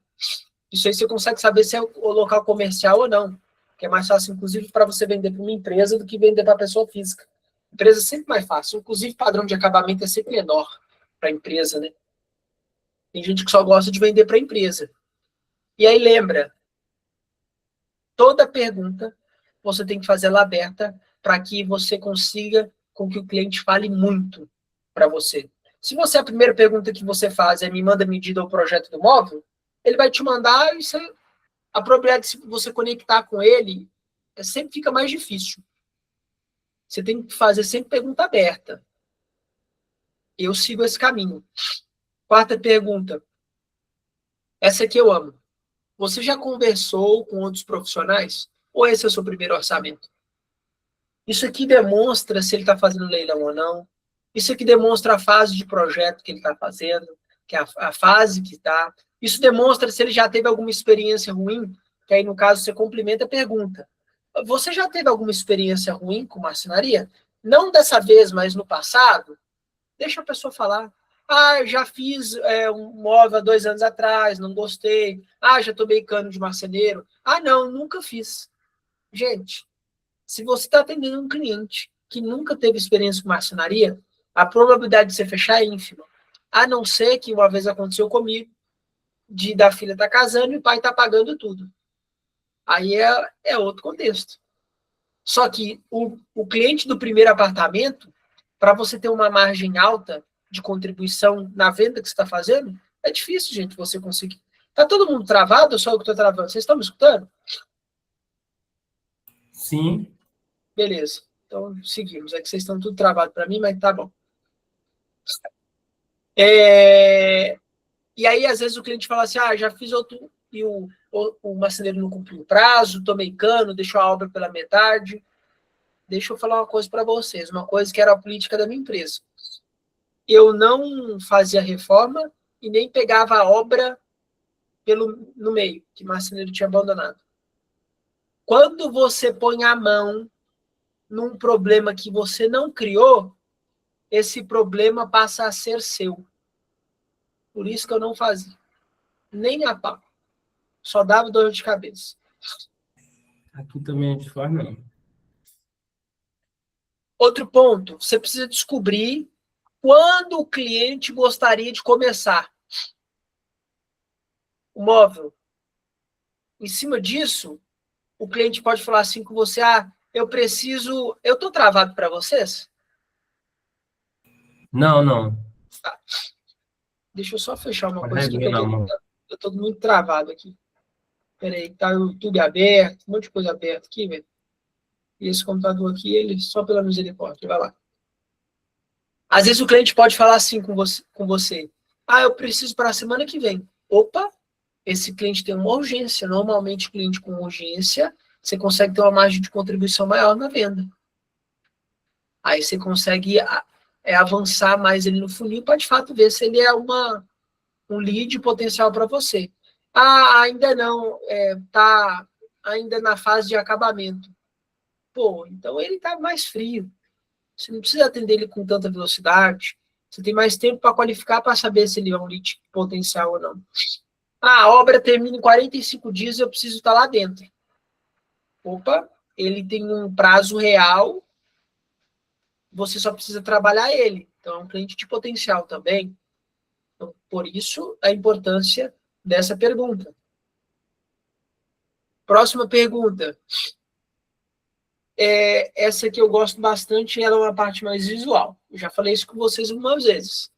S1: Isso aí você consegue saber se é o local comercial ou não. Que é mais fácil, inclusive, para você vender para uma empresa do que vender para a pessoa física. Empresa é sempre mais fácil. Inclusive, padrão de acabamento é sempre menor para a empresa, né? Tem gente que só gosta de vender para a empresa. E aí, lembra, toda pergunta você tem que fazer ela aberta para que você consiga com que o cliente fale muito para você. Se você, a primeira pergunta que você faz é me manda medida ou projeto do móvel, ele vai te mandar e a probabilidade de você conectar com ele sempre fica mais difícil. Você tem que fazer sempre pergunta aberta. Eu sigo esse caminho. Quarta pergunta. Essa aqui eu amo. Você já conversou com outros profissionais? Ou esse é o seu primeiro orçamento? Isso aqui demonstra se ele está fazendo leilão ou não. Isso aqui demonstra a fase de projeto que ele está fazendo, que é a fase que está. Isso demonstra se ele já teve alguma experiência ruim, que aí, no caso, você complementa a pergunta. Você já teve alguma experiência ruim com marcenaria? Não dessa vez, mas no passado? Deixa a pessoa falar. Ah, já fiz um móvel há 2 anos atrás, não gostei. Ah, já tomei cano de marceneiro. Ah, não, nunca fiz. Gente, se você está atendendo um cliente que nunca teve experiência com marcenaria, a probabilidade de você fechar é ínfima. A não ser que uma vez aconteceu comigo, da filha estar casando e o pai está pagando tudo. Aí é outro contexto. Só que o cliente do primeiro apartamento, para você ter uma margem alta de contribuição na venda que você está fazendo, é difícil, gente, você conseguir. Está todo mundo travado ou só eu que estou travando? Vocês estão me escutando?
S2: Sim.
S1: Beleza. Então, seguimos. É que vocês estão tudo travado para mim, mas tá bom. E aí, às vezes, o cliente fala assim, já fiz outro, e o marceneiro não cumpriu o prazo, tomei cano, deixou a obra pela metade. Deixa eu falar uma coisa para vocês, uma coisa que era a política da minha empresa. Eu não fazia reforma e nem pegava a obra no meio, que o marceneiro tinha abandonado. Quando você põe a mão num problema que você não criou, esse problema passa a ser seu. Por isso que eu não fazia. Nem a pau. Só dava dor de cabeça.
S2: Aqui também a gente faz, não.
S1: Outro ponto, você precisa descobrir quando o cliente gostaria de começar o móvel. Em cima disso, o cliente pode falar assim com você, eu estou travado para vocês?
S2: Não.
S1: Tá. Deixa eu só fechar uma
S2: Pode
S1: coisa aqui, que
S2: rever na mão.
S1: eu tô muito travado aqui. Peraí, tá o YouTube aberto, um monte de coisa aberta aqui, velho. E esse computador aqui, ele só pela misericórdia, vai lá. Às vezes o cliente pode falar assim com você. Eu preciso para a semana que vem. Opa, esse cliente tem uma urgência. Normalmente, cliente com urgência, você consegue ter uma margem de contribuição maior na venda. Aí você consegue avançar mais ele no funil para, de fato, ver se ele é um lead potencial para você. Ainda não, está ainda na fase de acabamento. Pô, então ele está mais frio. Você não precisa atender ele com tanta velocidade. Você tem mais tempo para qualificar para saber se ele é um lead potencial ou não. A obra termina em 45 dias, eu preciso estar lá dentro. Opa, ele tem um prazo real, você só precisa trabalhar ele. Então, é um cliente de potencial também. Então, por isso, a importância dessa pergunta. Próxima pergunta. Essa que eu gosto bastante, ela é uma parte mais visual. Eu já falei isso com vocês algumas vezes.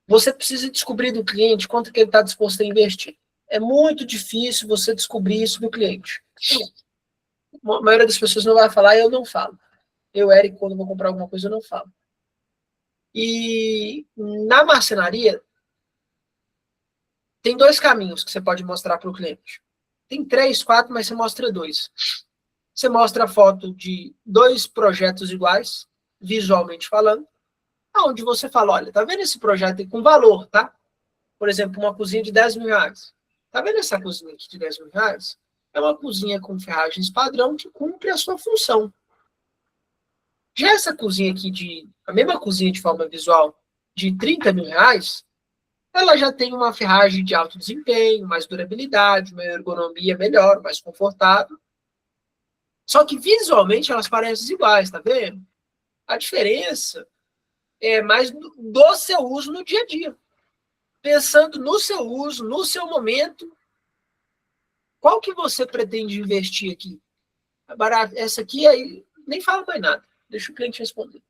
S1: Você precisa descobrir do cliente quanto que ele está disposto a investir. É muito difícil você descobrir isso do cliente. A maioria das pessoas não vai falar, eu não falo. Eu, Eric, quando vou comprar alguma coisa, eu não falo. E na marcenaria, tem 2 caminhos que você pode mostrar para o cliente. Tem 3, 4, mas você mostra 2. Você mostra a foto de 2 projetos iguais, visualmente falando, onde você fala, olha, tá vendo esse projeto aí com valor, tá? Por exemplo, uma cozinha de 10 mil reais. Tá vendo essa cozinha aqui de 10 mil reais? É uma cozinha com ferragens padrão que cumpre a sua função. Já essa cozinha aqui, a mesma cozinha de forma visual, de 30 mil reais, ela já tem uma ferragem de alto desempenho, mais durabilidade, uma ergonomia melhor, mais confortável. Só que visualmente elas parecem iguais, tá vendo? A diferença é mais do seu uso no dia a dia. Pensando no seu uso, no seu momento, qual que você pretende investir aqui? Essa aqui aí, nem fala mais nada. Deixa o cliente responder.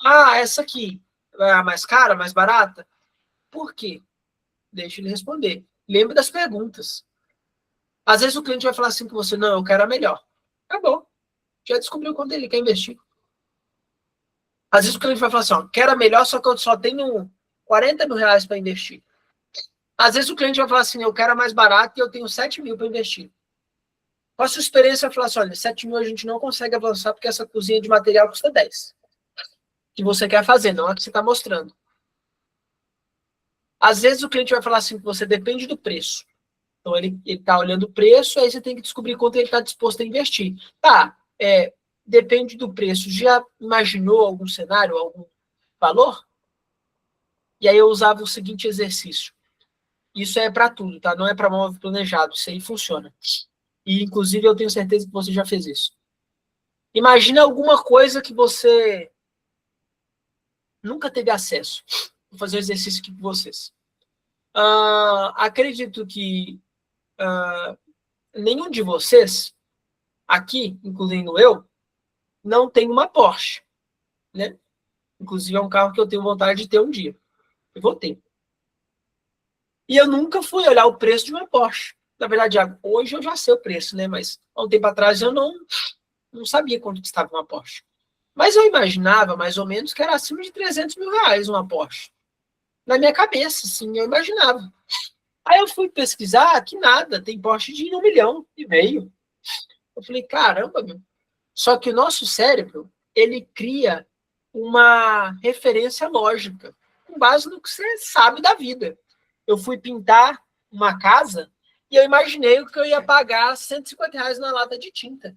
S1: Ah, essa aqui é a mais cara, mais barata? Por quê? Deixa ele responder. Lembre das perguntas. Às vezes o cliente vai falar assim com você, não, eu quero a melhor. Tá bom. Já descobriu quanto ele quer investir. Às vezes o cliente vai falar assim, ó, quero a melhor, só que eu só tenho 40 mil reais para investir. Às vezes o cliente vai falar assim, eu quero a mais barata e eu tenho 7 mil para investir. Com a sua experiência, vai falar assim, olha, 7 mil a gente não consegue avançar porque essa cozinha de material custa 10. Que você quer fazer, não é que você está mostrando. Às vezes o cliente vai falar assim, que você depende do preço. Então ele está olhando o preço, aí você tem que descobrir quanto ele está disposto a investir. Tá, depende do preço. Já imaginou algum cenário, algum valor? E aí eu usava o seguinte exercício. Isso é para tudo, tá? Não é para móvel planejado. Isso aí funciona. E, inclusive, eu tenho certeza que você já fez isso. Imagina alguma coisa que você nunca teve acesso. Vou fazer um exercício aqui com vocês. Acredito que nenhum de vocês, aqui, incluindo eu, não tem uma Porsche. Né? Inclusive, é um carro que eu tenho vontade de ter um dia. Eu vou ter. E eu nunca fui olhar o preço de uma Porsche. Na verdade, hoje eu já sei o preço, né? Mas há um tempo atrás eu não sabia quanto custava uma Porsche. Mas eu imaginava, mais ou menos, que era acima de 300 mil reais uma Porsche. Na minha cabeça, sim, eu imaginava. Aí eu fui pesquisar, que nada, tem Porsche de 1,5 milhão. Eu falei, caramba, meu. Só que o nosso cérebro, ele cria uma referência lógica, com base no que você sabe da vida. Eu fui pintar uma casa e eu imaginei que eu ia pagar 150 reais na lata de tinta.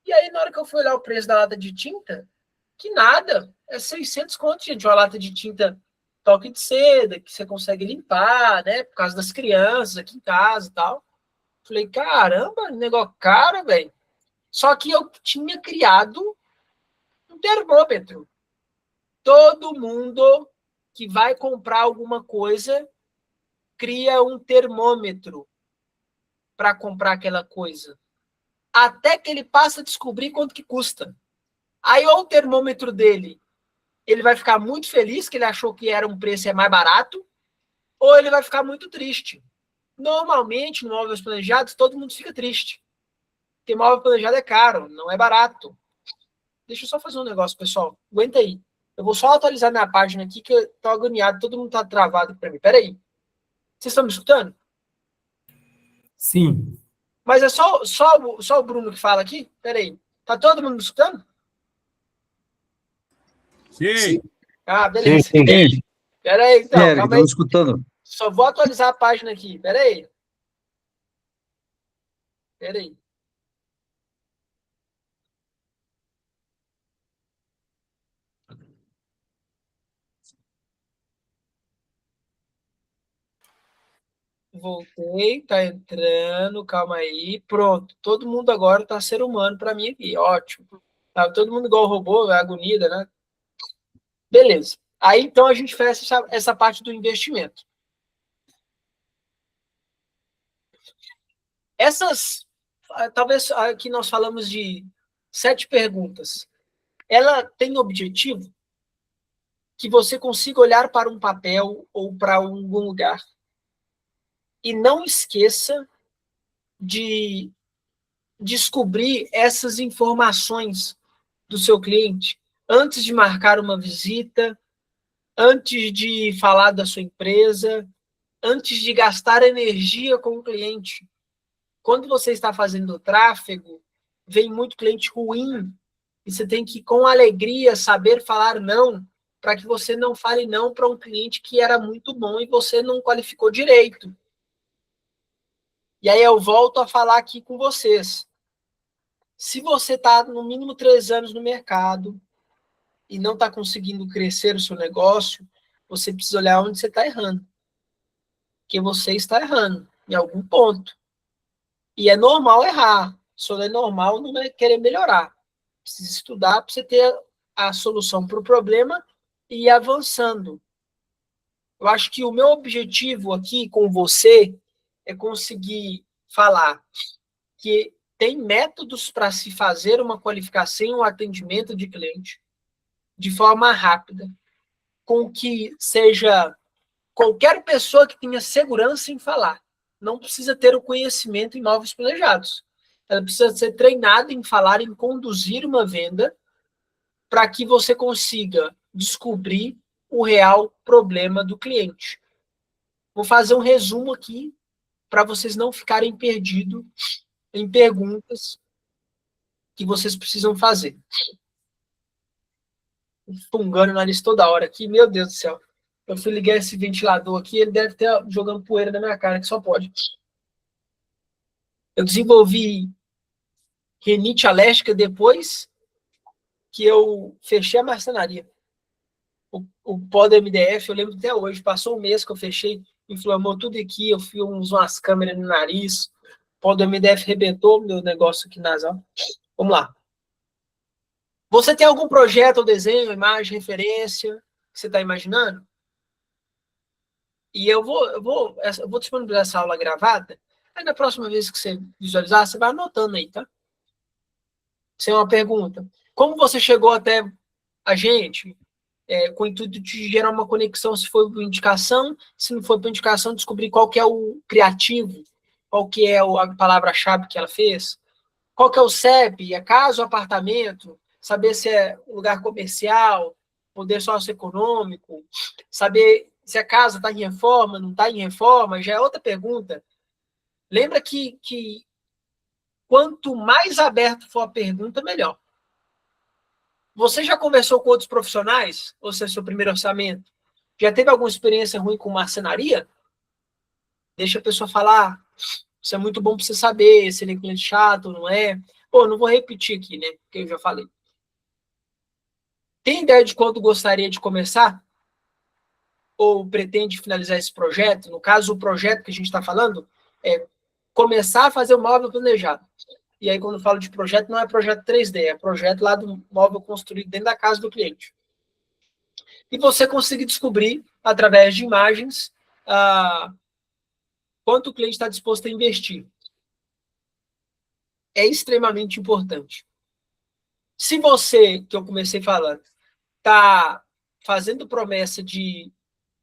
S1: E aí, na hora que eu fui olhar o preço da lata de tinta, que nada, é 600 conto, gente, uma lata de tinta toque de seda, que você consegue limpar, né, por causa das crianças aqui em casa e tal. Falei, caramba, negócio caro, velho. Só que eu tinha criado um termômetro. Todo mundo que vai comprar alguma coisa cria um termômetro para comprar aquela coisa. Até que ele passa a descobrir quanto que custa. Aí, ou o termômetro dele, ele vai ficar muito feliz, que ele achou que era um preço mais barato, ou ele vai ficar muito triste. Normalmente, no móveis planejados, todo mundo fica triste. Porque móvel planejado é caro, não é barato. Deixa eu só fazer um negócio, pessoal. Aguenta aí. Eu vou só atualizar minha página aqui, que eu tô agoniado, todo mundo tá travado aqui para mim. Pera aí. Vocês estão me escutando?
S2: Sim.
S1: Mas é só o Bruno que fala aqui? Pera aí. Tá todo mundo me escutando?
S4: Sim.
S1: Ah, beleza.
S3: Sim, sim.
S1: Pera aí, então.
S5: Eric,
S1: Calma
S5: estamos
S1: aí.
S5: escutando.
S1: Só vou atualizar a página aqui. Pera aí. Pera aí. Voltei, tá entrando, calma aí. Pronto. Todo mundo agora tá ser humano para mim aqui. Ótimo. Tá todo mundo igual robô, é agonida, né? Beleza. Aí, então, a gente fecha essa parte do investimento. Essas, talvez aqui nós falamos de 7 perguntas. Ela tem objetivo que você consiga olhar para um papel ou para algum lugar e não esqueça de descobrir essas informações do seu cliente antes de marcar uma visita, antes de falar da sua empresa, antes de gastar energia com o cliente. Quando você está fazendo tráfego, vem muito cliente ruim, e você tem que, com alegria, saber falar não, para que você não fale não para um cliente que era muito bom e você não qualificou direito. E aí eu volto a falar aqui com vocês. Se você está no mínimo 3 anos no mercado e não está conseguindo crescer o seu negócio, você precisa olhar onde você está errando. Porque você está errando em algum ponto. E é normal errar. Só é normal não é querer melhorar. Precisa estudar para você ter a solução para o problema e ir avançando. Eu acho que o meu objetivo aqui com você é conseguir falar que tem métodos para se fazer uma qualificação e um atendimento de cliente de forma rápida, com que seja qualquer pessoa que tenha segurança em falar. Não precisa ter o conhecimento em móveis planejados. Ela precisa ser treinada em falar, em conduzir uma venda, para que você consiga descobrir o real problema do cliente. Vou fazer um resumo aqui, para vocês não ficarem perdidos em perguntas que vocês precisam fazer. Fungando o nariz toda hora aqui, meu Deus do céu. Eu fui ligar esse ventilador aqui, ele deve estar jogando poeira na minha cara, que só pode. Eu desenvolvi rinite alérgica depois que eu fechei a marcenaria. O pó do MDF, eu lembro até hoje, passou um mês que eu fechei, inflamou tudo aqui, eu fiz umas câmeras no nariz, o pó do MDF arrebentou meu negócio aqui nasal. Vamos lá. Você tem algum projeto ou desenho, imagem, referência que você está imaginando? E eu vou disponibilizar essa aula gravada. Aí na próxima vez que você visualizar, você vai anotando aí, tá? Isso é uma pergunta. Como você chegou até a gente? Com o intuito de gerar uma conexão, se foi por indicação, se não foi por indicação, descobrir qual que é o criativo, qual que é a palavra-chave que ela fez, qual que é o CEP, é casa ou apartamento, saber se é lugar comercial, poder socioeconômico, saber se a casa está em reforma, não está em reforma, já é outra pergunta. Lembra que quanto mais aberto for a pergunta, melhor. Você já conversou com outros profissionais? Ou seja, seu primeiro orçamento? Já teve alguma experiência ruim com marcenaria? Deixa a pessoa falar. Isso é muito bom para você saber se ele é cliente chato ou não é. Pô, não vou repetir aqui, né? Porque eu já falei. Tem ideia de quando gostaria de começar? Ou pretende finalizar esse projeto? No caso, o projeto que a gente está falando é começar a fazer o móvel planejado. E aí, quando eu falo de projeto, não é projeto 3D, é projeto lá do móvel construído dentro da casa do cliente. E você consegue descobrir, através de imagens, quanto o cliente está disposto a investir. É extremamente importante. Se você, que eu comecei falando, está fazendo promessa de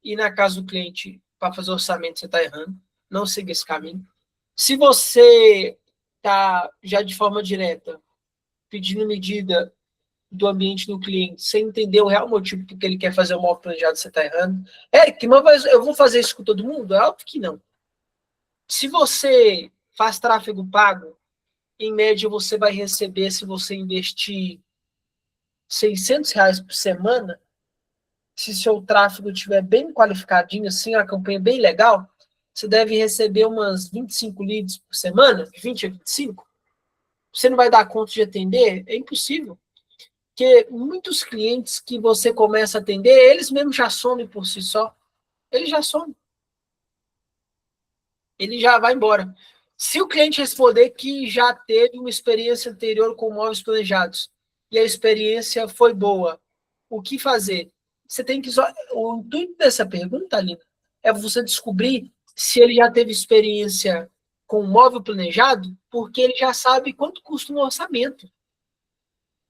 S1: ir na casa do cliente para fazer orçamento, você está errando. Não siga esse caminho. Se você está já de forma direta pedindo medida do ambiente do cliente sem entender o real motivo porque ele quer fazer o móvel planejado, você está errando. Mas eu vou fazer isso com todo mundo? É óbvio que não. Se você faz tráfego pago, em média você vai receber, se você investir R$600 por semana, se seu tráfego estiver bem qualificadinho, assim, a campanha bem legal, você deve receber umas 25 leads por semana, de 20 a 25. Você não vai dar conta de atender? É impossível. Porque muitos clientes que você começa a atender, eles mesmos já somem por si só. Ele já some. Ele já vai embora. Se o cliente responder que já teve uma experiência anterior com móveis planejados e a experiência foi boa, o que fazer? Você tem que... O intuito dessa pergunta, Alina, é você descobrir se ele já teve experiência com móvel planejado, porque ele já sabe quanto custa um orçamento.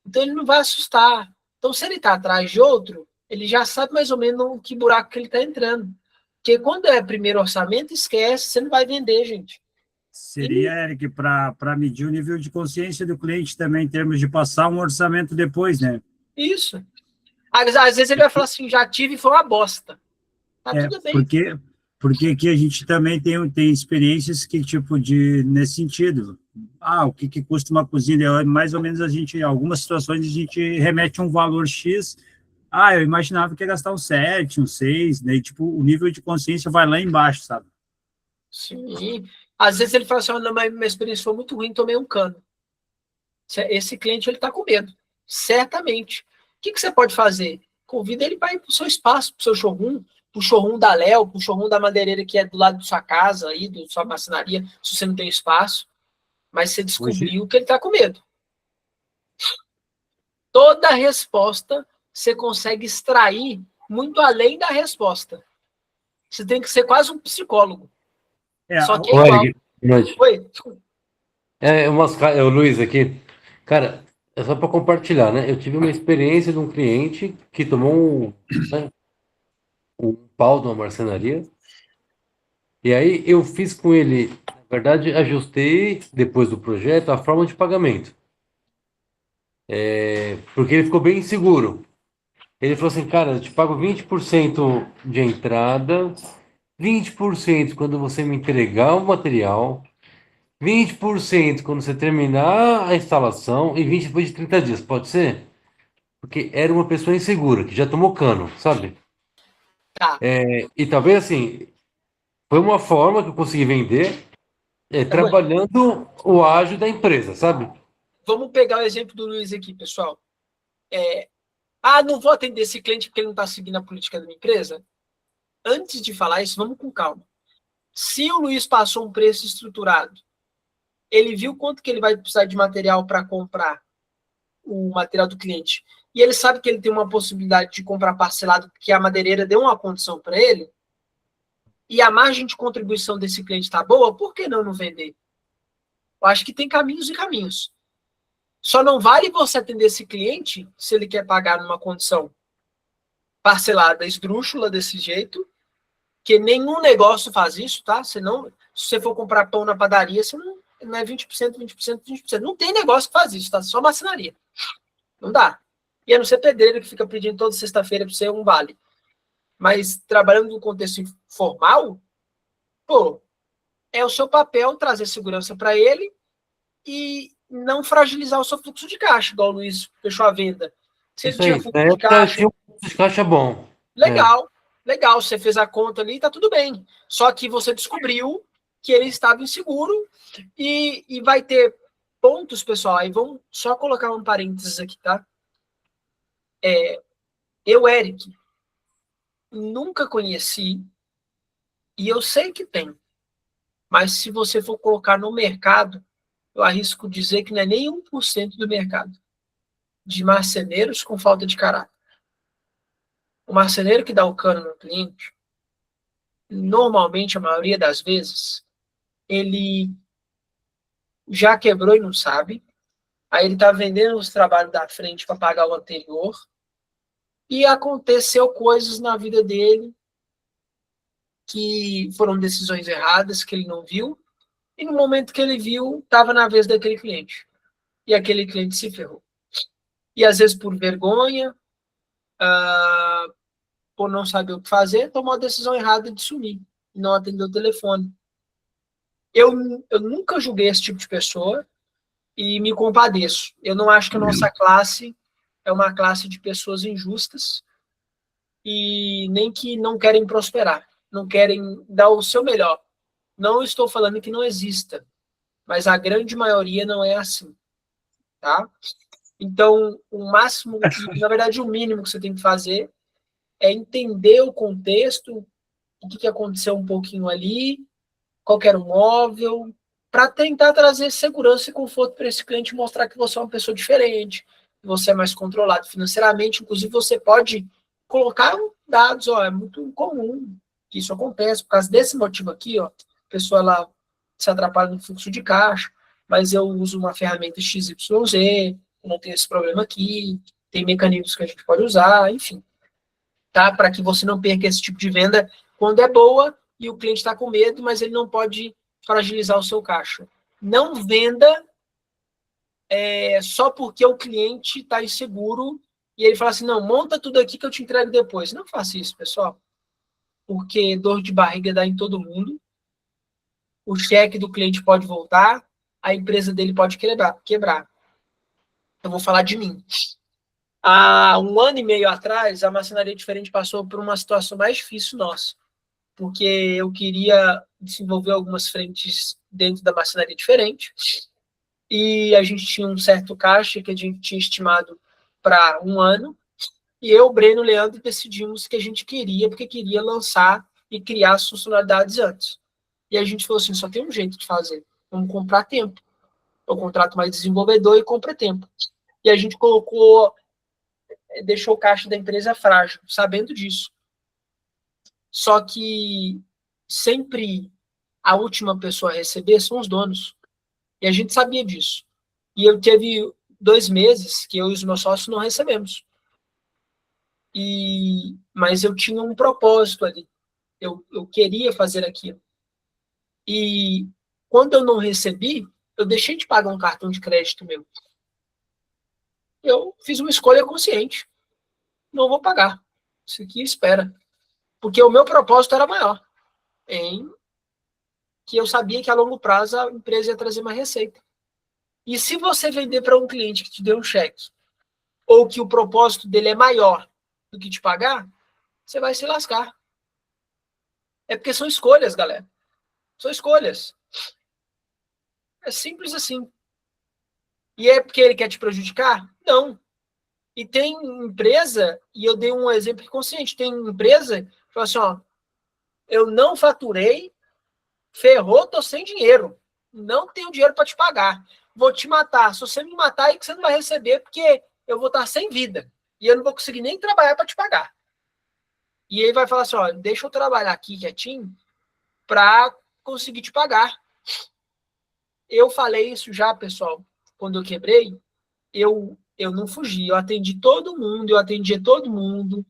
S1: Então ele não vai assustar. Então, se ele está atrás de outro, ele já sabe mais ou menos que buraco que ele está entrando. Porque quando é primeiro orçamento, esquece, você não vai vender, gente.
S4: Seria, Eric, para medir o nível de consciência do cliente também, em termos de passar um orçamento depois, né?
S1: Isso. Às vezes ele vai falar assim, já tive e foi uma bosta. Tá tudo bem.
S4: Porque aqui a gente também tem experiências que, tipo, nesse sentido. O que custa uma cozinha? Mais ou menos em algumas situações, a gente remete a um valor X. Eu imaginava que ia gastar um 7, um 6, né? E, tipo, o nível de consciência vai lá embaixo, sabe?
S1: Sim. Às vezes ele fala assim, não, mas minha experiência foi muito ruim, tomei um cano. Esse cliente, ele está com medo. Certamente. O que você pode fazer? Convida ele para ir para o seu espaço, para o seu showroom, para o showroom da Léo, para o showroom da madeireira que é do lado da sua casa, aí, da sua marcenaria, se você não tem espaço. Mas você descobriu que ele está com medo. Toda resposta você consegue extrair muito além da resposta. Você tem que ser quase um psicólogo. Só que é
S3: Oi,
S1: igual.
S3: boa noite.
S1: Oi, desculpa.
S3: É o Luiz aqui. Cara, é só para compartilhar, né? Eu tive uma experiência de um cliente que tomou um pau de uma marcenaria. E aí eu fiz com ele, na verdade, ajustei, depois do projeto, a forma de pagamento. Porque ele ficou bem inseguro. Ele falou assim, cara, eu te pago 20% de entrada, 20% quando você me entregar o material, 20% quando você terminar a instalação e 20% depois de 30 dias, pode ser? Porque era uma pessoa insegura, que já tomou cano, sabe?
S1: Tá.
S3: E talvez assim, foi uma forma que eu consegui vender, trabalhando o ágio da empresa, sabe?
S1: Vamos pegar o exemplo do Luiz aqui, pessoal. Não vou atender esse cliente porque ele não está seguindo a política da minha empresa. Antes de falar isso, vamos com calma. Se o Luiz passou um preço estruturado, ele viu quanto que ele vai precisar de material para comprar o material do cliente, e ele sabe que ele tem uma possibilidade de comprar parcelado, porque a madeireira deu uma condição para ele, e a margem de contribuição desse cliente está boa, por que não vender? Eu acho que tem caminhos e caminhos. Só não vale você atender esse cliente se ele quer pagar numa condição parcelada, esdrúxula desse jeito, que nenhum negócio faz isso, tá? Senão, se você for comprar pão na padaria, você não é 20%, 20%, 20%. Não tem negócio que faz isso, tá? Só marcenaria. Não dá. E a não ser pedreiro que fica pedindo toda sexta-feira para você um vale. Mas trabalhando no contexto informal, é o seu papel trazer segurança para ele e não fragilizar o seu fluxo de caixa, igual o Luiz fechou a venda. Se ele
S3: Isso
S1: tinha
S3: aí.
S1: fluxo
S3: Na
S1: de
S3: época
S1: caixa,
S3: tinha um fluxo de caixa bom.
S1: legal, legal, você fez a conta ali, tá tudo bem. Só que você descobriu que ele estava inseguro e vai ter pontos, pessoal, aí vamos só colocar um parênteses aqui, tá? Eu, Eric, nunca conheci, e eu sei que tem, mas se você for colocar no mercado, eu arrisco dizer que não é nem 1% do mercado de marceneiros com falta de caráter. O marceneiro que dá o cano no cliente, normalmente, a maioria das vezes, ele já quebrou e não sabe, aí ele está vendendo os trabalhos da frente para pagar o anterior, e aconteceu coisas na vida dele que foram decisões erradas, que ele não viu, e no momento que ele viu, estava na vez daquele cliente. E aquele cliente se ferrou. E às vezes por vergonha, por não saber o que fazer, tomou a decisão errada de sumir, e não atendeu o telefone. Eu nunca julguei esse tipo de pessoa e me compadeço. Eu não acho que a nossa classe é uma classe de pessoas injustas e nem que não querem prosperar, não querem dar o seu melhor. Não estou falando que não exista, mas a grande maioria não é assim, tá? Então, o máximo, na verdade, o mínimo que você tem que fazer é entender o contexto, o que aconteceu um pouquinho ali, qual era o móvel, para tentar trazer segurança e conforto para esse cliente, mostrar que você é uma pessoa diferente, que você é mais controlado financeiramente. Inclusive, você pode colocar dados, é muito comum que isso aconteça, por causa desse motivo aqui, a pessoa ela se atrapalha no fluxo de caixa, mas eu uso uma ferramenta XYZ, eu não tenho esse problema aqui, tem mecanismos que a gente pode usar, enfim, tá? Para que você não perca esse tipo de venda quando é boa e o cliente está com medo, mas ele não pode fragilizar o seu caixa. Não venda só porque o cliente está inseguro e ele fala assim, não, monta tudo aqui que eu te entrego depois. Não faça isso, pessoal. porque dor de barriga dá em todo mundo, o cheque do cliente pode voltar, a empresa dele pode quebrar. Eu vou falar de mim. Há 1 ano e meio atrás, a Marcenaria Diferente passou por uma situação mais difícil nossa, porque eu queria desenvolver algumas frentes dentro da Marcenaria Diferente, e a gente tinha um certo caixa que a gente tinha estimado para 1 ano, e eu, Breno e Leandro decidimos que a gente queria, porque queria lançar e criar as funcionalidades antes. E a gente falou assim, só tem um jeito de fazer, vamos comprar tempo. Eu contrato mais desenvolvedor e compra tempo. E a gente deixou o caixa da empresa frágil, sabendo disso. Só que sempre a última pessoa a receber são os donos. E a gente sabia disso. E eu teve 2 meses que eu e os meus sócios não recebemos. Mas eu tinha um propósito ali. Eu queria fazer aquilo. E quando eu não recebi, eu deixei de pagar um cartão de crédito meu. Eu fiz uma escolha consciente. Não vou pagar. Isso aqui espera. Porque o meu propósito era maior. Que eu sabia que a longo prazo a empresa ia trazer uma receita. E se você vender para um cliente que te deu um cheque, ou que o propósito dele é maior do que te pagar, você vai se lascar. É porque são escolhas, galera. São escolhas. É simples assim. E é porque ele quer te prejudicar? Não. E tem empresa, e eu dei um exemplo consciente, tem empresa que fala assim, ó, eu não faturei, ferrou, tô sem dinheiro. Não tenho dinheiro para te pagar. Vou te matar. Se você me matar, aí que você não vai receber, porque eu vou estar sem vida. E eu não vou conseguir nem trabalhar para te pagar. E ele vai falar assim, ó, deixa eu trabalhar aqui quietinho para conseguir te pagar. Eu falei isso já, pessoal, quando eu quebrei, eu não fugi, eu atendia todo mundo,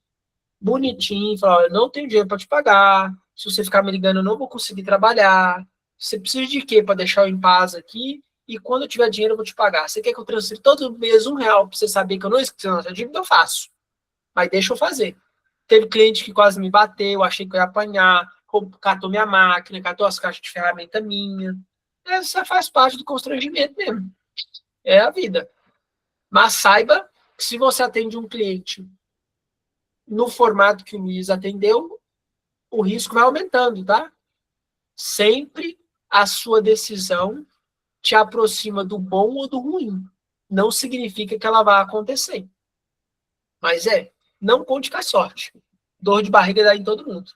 S1: bonitinho, falava, eu não tenho dinheiro para te pagar, se você ficar me ligando, eu não vou conseguir trabalhar, você precisa de quê para deixar eu em paz aqui, e quando eu tiver dinheiro eu vou te pagar. Você quer que eu transfira todo mês R$ 1 para você saber que eu não esqueci a nossa dívida? Eu faço, mas deixa eu fazer. Teve cliente que quase me bateu, achei que eu ia apanhar, catou minha máquina, catou as caixas de ferramenta minha. Essa faz parte do constrangimento mesmo. É a vida. Mas saiba que se você atende um cliente no formato que o Luiz atendeu, o risco vai aumentando, tá? Sempre a sua decisão te aproxima do bom ou do ruim. Não significa que ela vai acontecer. Mas não conte com a sorte. Dor de barriga dá em todo mundo.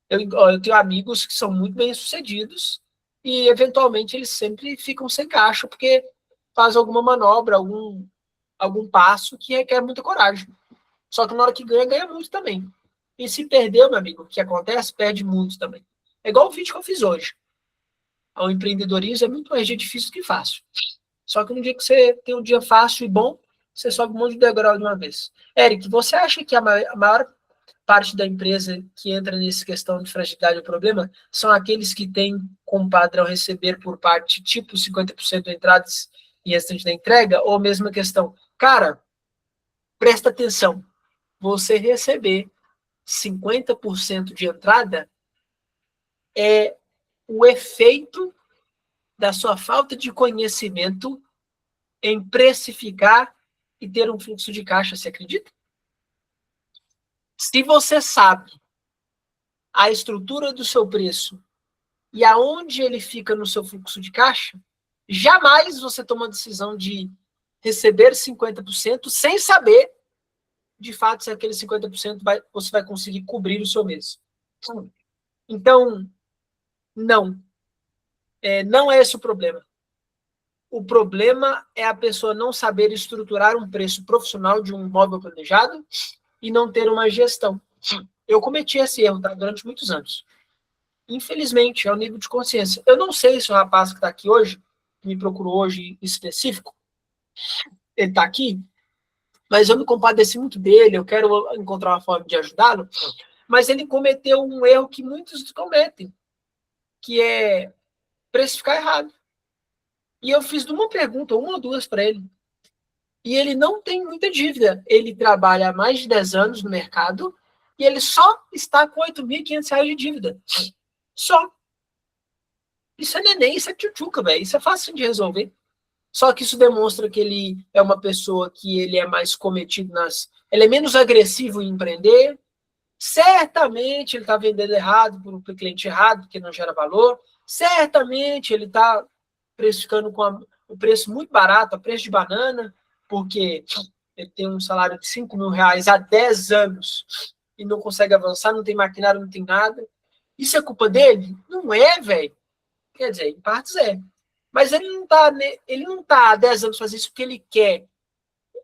S1: Eu tenho amigos que são muito bem-sucedidos e, eventualmente, eles sempre ficam sem caixa porque faz alguma manobra, algum passo que requer muita coragem. Só que na hora que ganha, ganha muito também. E se perdeu, meu amigo, o que acontece? Perde muito também. É igual o vídeo que eu fiz hoje. O empreendedorismo é muito mais difícil que fácil. Só que no dia que você tem um dia fácil e bom, você sobe um monte de degrau de uma vez. Eric, você acha que a maior parte da empresa que entra nessa questão de fragilidade ou problema são aqueles que têm como padrão receber por parte, tipo 50% de entradas e restante da entrega? Ou a mesma questão? Cara, presta atenção. Você receber 50% de entrada é o efeito da sua falta de conhecimento em precificar e ter um fluxo de caixa, você acredita? Se você sabe a estrutura do seu preço e aonde ele fica no seu fluxo de caixa, jamais você toma a decisão de receber 50% sem saber, de fato, se aquele 50% você vai conseguir cobrir o seu mês. Então, não. Não é esse o problema. O problema é a pessoa não saber estruturar um preço profissional de um imóvel planejado e não ter uma gestão. Eu cometi esse erro, tá, durante muitos anos. Infelizmente, é o nível de consciência. Eu não sei se o rapaz que está aqui hoje, que me procurou hoje em específico, ele está aqui, mas eu me compadeci muito dele, eu quero encontrar uma forma de ajudá-lo, mas ele cometeu um erro que muitos cometem, que é precificar errado. E eu fiz uma pergunta, 1 ou 2 para ele. E ele não tem muita dívida. Ele trabalha há mais de 10 anos no mercado E ele só está com R$ 8.500 de dívida. Só. Isso é neném, isso é tchutchuca, velho. Isso é fácil de resolver. Só que isso demonstra que ele é uma pessoa que ele é mais cometido ele é menos agressivo em empreender. Certamente ele está vendendo errado para o cliente errado, porque não gera valor. Certamente ele está precificando com o preço muito barato, a preço de banana, porque ele tem um salário de R$ 5.000 há 10 anos e não consegue avançar, não tem maquinário, não tem nada. Isso é culpa dele? Não é, velho. Quer dizer, em partes é. Mas ele não está há 10 anos fazendo isso porque ele quer.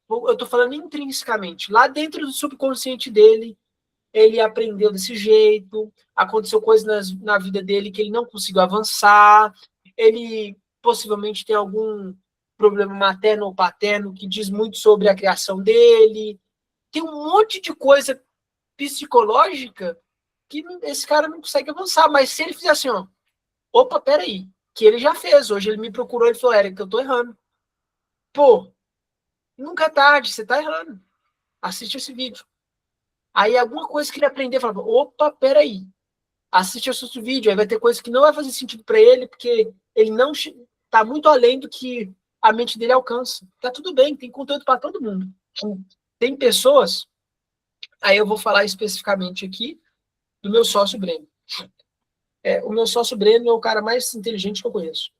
S1: Eu estou falando intrinsecamente. Lá dentro do subconsciente dele, ele aprendeu desse jeito, aconteceu coisas na vida dele que ele não conseguiu avançar, ele possivelmente tem algum problema materno ou paterno que diz muito sobre a criação dele. Tem um monte de coisa psicológica que esse cara não consegue avançar. Mas se ele fizer assim, ó, opa, peraí, que ele já fez. Hoje ele me procurou e falou, Érica, eu tô errando. Pô, nunca é tarde, você tá errando. Assiste esse vídeo. Aí alguma coisa que ele aprender, fala, opa, peraí, assiste esse outro vídeo, aí vai ter coisa que não vai fazer sentido para ele, porque ele não tá muito além do que a mente dele alcança. Tá tudo bem, tem conteúdo para todo mundo. Tem pessoas, aí eu vou falar especificamente aqui do meu sócio Breno. O meu sócio Breno é o cara mais inteligente que eu conheço.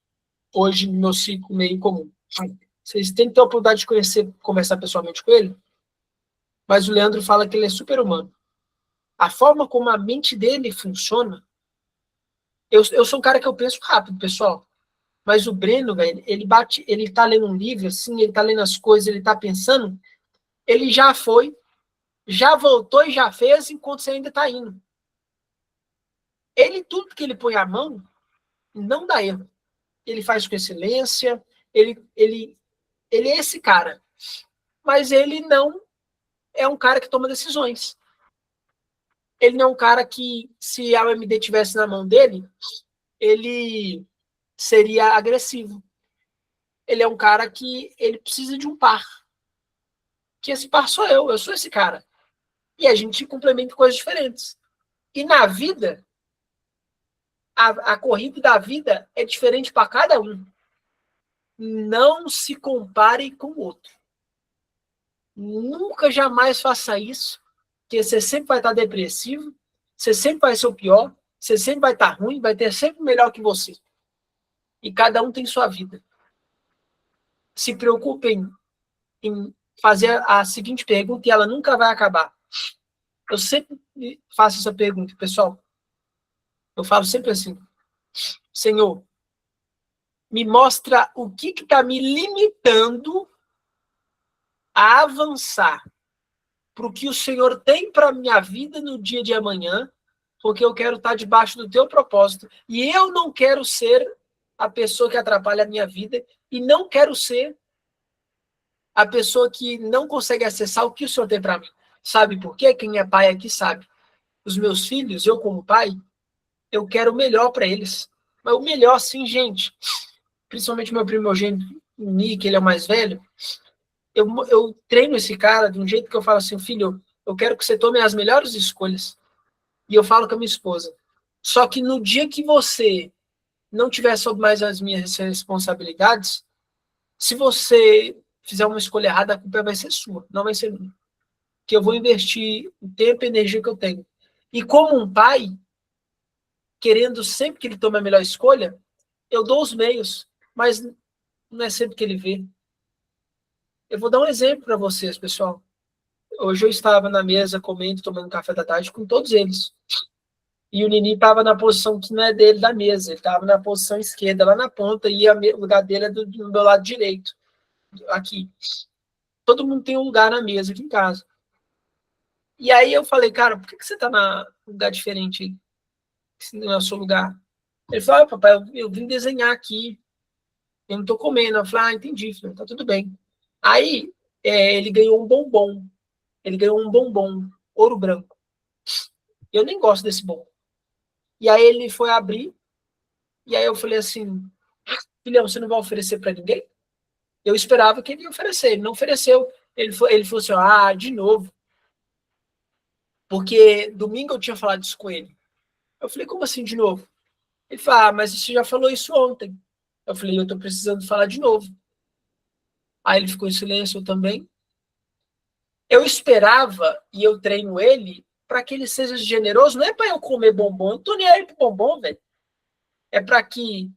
S1: Hoje, no meu ciclo meio comum. Vocês têm que ter a oportunidade de conhecer, conversar pessoalmente com ele, mas o Leandro fala que ele é super humano. A forma como a mente dele funciona, eu sou um cara que eu penso rápido, pessoal, mas o Breno, velho, ele tá lendo um livro, assim, ele tá lendo as coisas, ele tá pensando, ele já foi, já voltou e já fez, enquanto você ainda tá indo. Tudo que ele põe a mão, não dá erro. Ele faz com excelência, ele é esse cara. Mas ele não é um cara que toma decisões. Ele não é um cara que, se a AMD tivesse na mão dele, ele seria agressivo. Ele é um cara que ele precisa de um par. Que esse par sou eu sou esse cara. E a gente complementa coisas diferentes. E na vida, a corrida da vida é diferente para cada um. Não se compare com o outro. Nunca, jamais faça isso, porque você sempre vai estar depressivo, você sempre vai ser o pior, você sempre vai estar ruim, vai ter sempre o melhor que você. E cada um tem sua vida. Se preocupem em fazer a seguinte pergunta e ela nunca vai acabar. Eu sempre faço essa pergunta, pessoal. Eu falo sempre assim, Senhor, me mostra o que está me limitando a avançar para o que o Senhor tem para a minha vida no dia de amanhã, porque eu quero estar debaixo do teu propósito. E eu não quero ser a pessoa que atrapalha a minha vida e não quero ser a pessoa que não consegue acessar o que o Senhor tem para mim. Sabe por quê? Quem é pai aqui sabe. Os meus filhos, eu como pai, eu quero o melhor para eles. Mas o melhor, sim, gente. Principalmente meu primogênito, o Nick, ele é o mais velho. Eu treino esse cara de um jeito que eu falo assim, filho, eu quero que você tome as melhores escolhas. E eu falo com a minha esposa. Só que no dia que você não tiver sob mais as minhas responsabilidades, se você fizer uma escolha errada, a culpa vai ser sua, não vai ser minha. Que eu vou investir o tempo e a energia que eu tenho. E como um pai, querendo sempre que ele tome a melhor escolha, eu dou os meios, mas não é sempre que ele vê. Eu vou dar um exemplo para vocês, pessoal. Hoje eu estava na mesa comendo, tomando café da tarde com todos eles. E o Nini estava na posição que não é dele da mesa. Ele estava na posição esquerda, lá na ponta, e o lugar dele é do meu lado direito. Aqui. Todo mundo tem um lugar na mesa aqui em casa. E aí eu falei, cara, por que você está num lugar diferente aí? Se não é o seu lugar. Ele falou, papai, eu vim desenhar aqui. Eu não estou comendo. Eu falei, entendi, filho, tá tudo bem. Aí ele ganhou um bombom. Ele ganhou um bombom, ouro branco. Eu nem gosto desse bombom. E aí ele foi abrir, e aí eu falei assim, filhão, você não vai oferecer para ninguém? Eu esperava que ele ia oferecer, ele não ofereceu. Ele falou assim, de novo. Porque domingo eu tinha falado isso com ele. Eu falei, como assim de novo? Ele falou, mas você já falou isso ontem. Eu falei, eu tô precisando falar de novo. Aí ele ficou em silêncio também. Eu esperava, e eu treino ele, para que ele seja generoso, não é para eu comer bombom, eu não tô nem aí pro bombom, velho. É para que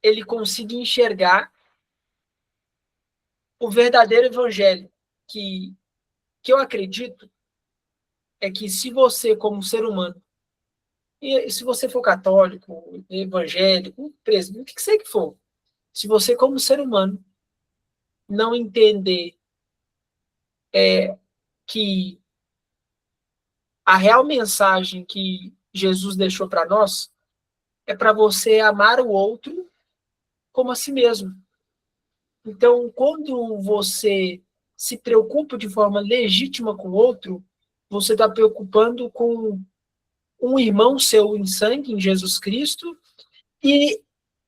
S1: ele consiga enxergar o verdadeiro evangelho, que eu acredito é que se você, como ser humano, e se você for católico, evangélico, presbítero, o que você que for, se você, como ser humano, não entender que a real mensagem que Jesus deixou para nós é para você amar o outro como a si mesmo. Então, quando você se preocupa de forma legítima com o outro, você está preocupando com um irmão seu em sangue, em Jesus Cristo, e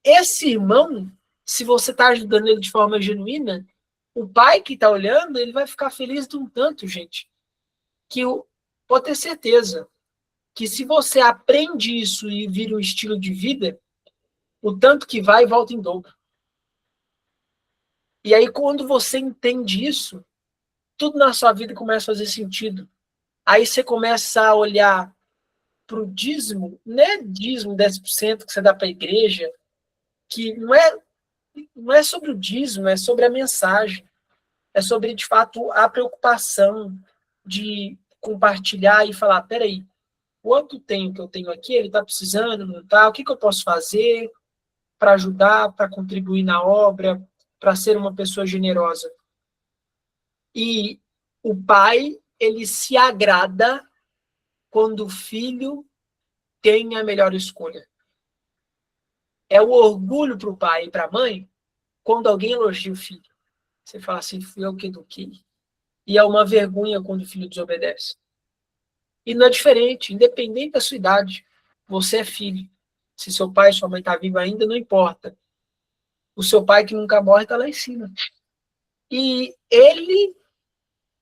S1: esse irmão, se você está ajudando ele de forma genuína, o pai que está olhando, ele vai ficar feliz de um tanto, gente, que pode ter certeza que se você aprende isso e vira um estilo de vida, o tanto que vai volta em dobro. E aí, quando você entende isso, tudo na sua vida começa a fazer sentido. Aí você começa a olhar para o dízimo, não é dízimo 10% que você dá para a igreja, que não é sobre o dízimo, é sobre a mensagem. É sobre, de fato, a preocupação de compartilhar e falar, peraí, quanto tempo que eu tenho aqui, ele está precisando, não está? O que eu posso fazer para ajudar, para contribuir na obra, para ser uma pessoa generosa? E o pai, ele se agrada quando o filho tem a melhor escolha. É o orgulho para o pai e para a mãe quando alguém elogia o filho. Você fala assim, fui eu que eduquei. E é uma vergonha quando o filho desobedece. E não é diferente, independente da sua idade. Você é filho. Se seu pai e sua mãe estão vivos ainda, não importa. O seu pai que nunca morre está lá em cima. E ele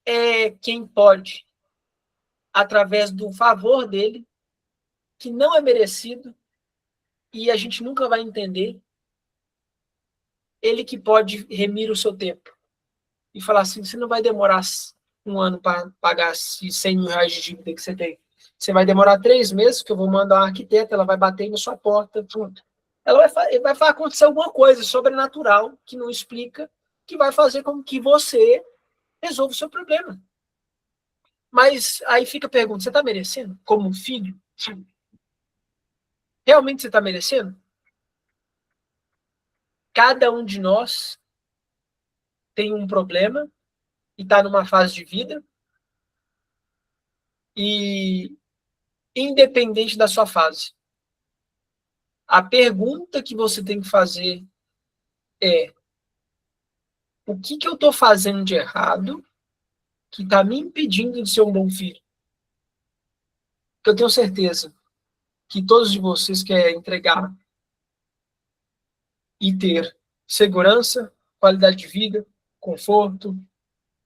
S1: é quem pode, através do favor dele, que não é merecido, e a gente nunca vai entender, ele que pode remir o seu tempo. E falar assim, você não vai demorar um ano para pagar esses 100 mil reais de dívida que você tem. Você vai demorar 3 meses, que eu vou mandar uma arquiteta, ela vai bater na sua porta, pronto. Ela vai acontecer alguma coisa sobrenatural, que não explica, que vai fazer com que você resolva o seu problema. Mas aí fica a pergunta, você está merecendo? Como um filho? Realmente você está merecendo? Cada um de nós tem um problema e está numa fase de vida, e independente da sua fase, a pergunta que você tem que fazer é: o que eu estou fazendo de errado que está me impedindo de ser um bom filho? Porque eu tenho certeza que todos de vocês querem entregar e ter segurança, qualidade de vida, conforto.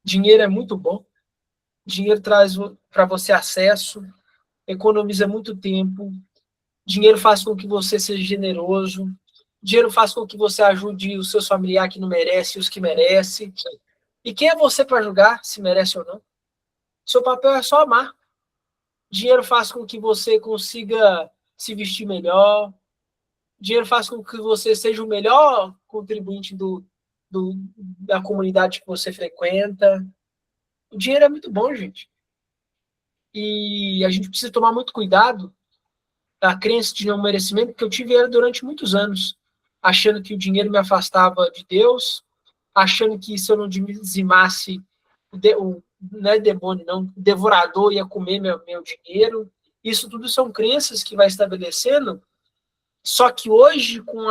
S1: Dinheiro é muito bom. Dinheiro traz para você acesso, economiza muito tempo. Dinheiro faz com que você seja generoso. Dinheiro faz com que você ajude os seus familiares que não merecem e os que merecem. E quem é você para julgar se merece ou não? Seu papel é só amar. Dinheiro faz com que você consiga se vestir melhor. Dinheiro faz com que você seja o melhor contribuinte da comunidade que você frequenta. O dinheiro é muito bom, gente. E a gente precisa tomar muito cuidado da crença de não merecimento, porque eu tive ela durante muitos anos, achando que o dinheiro me afastava de Deus, achando que se eu não dizimasse, não é demônio, não, o devorador ia comer meu dinheiro. Isso tudo são crenças que vai estabelecendo, só que hoje, com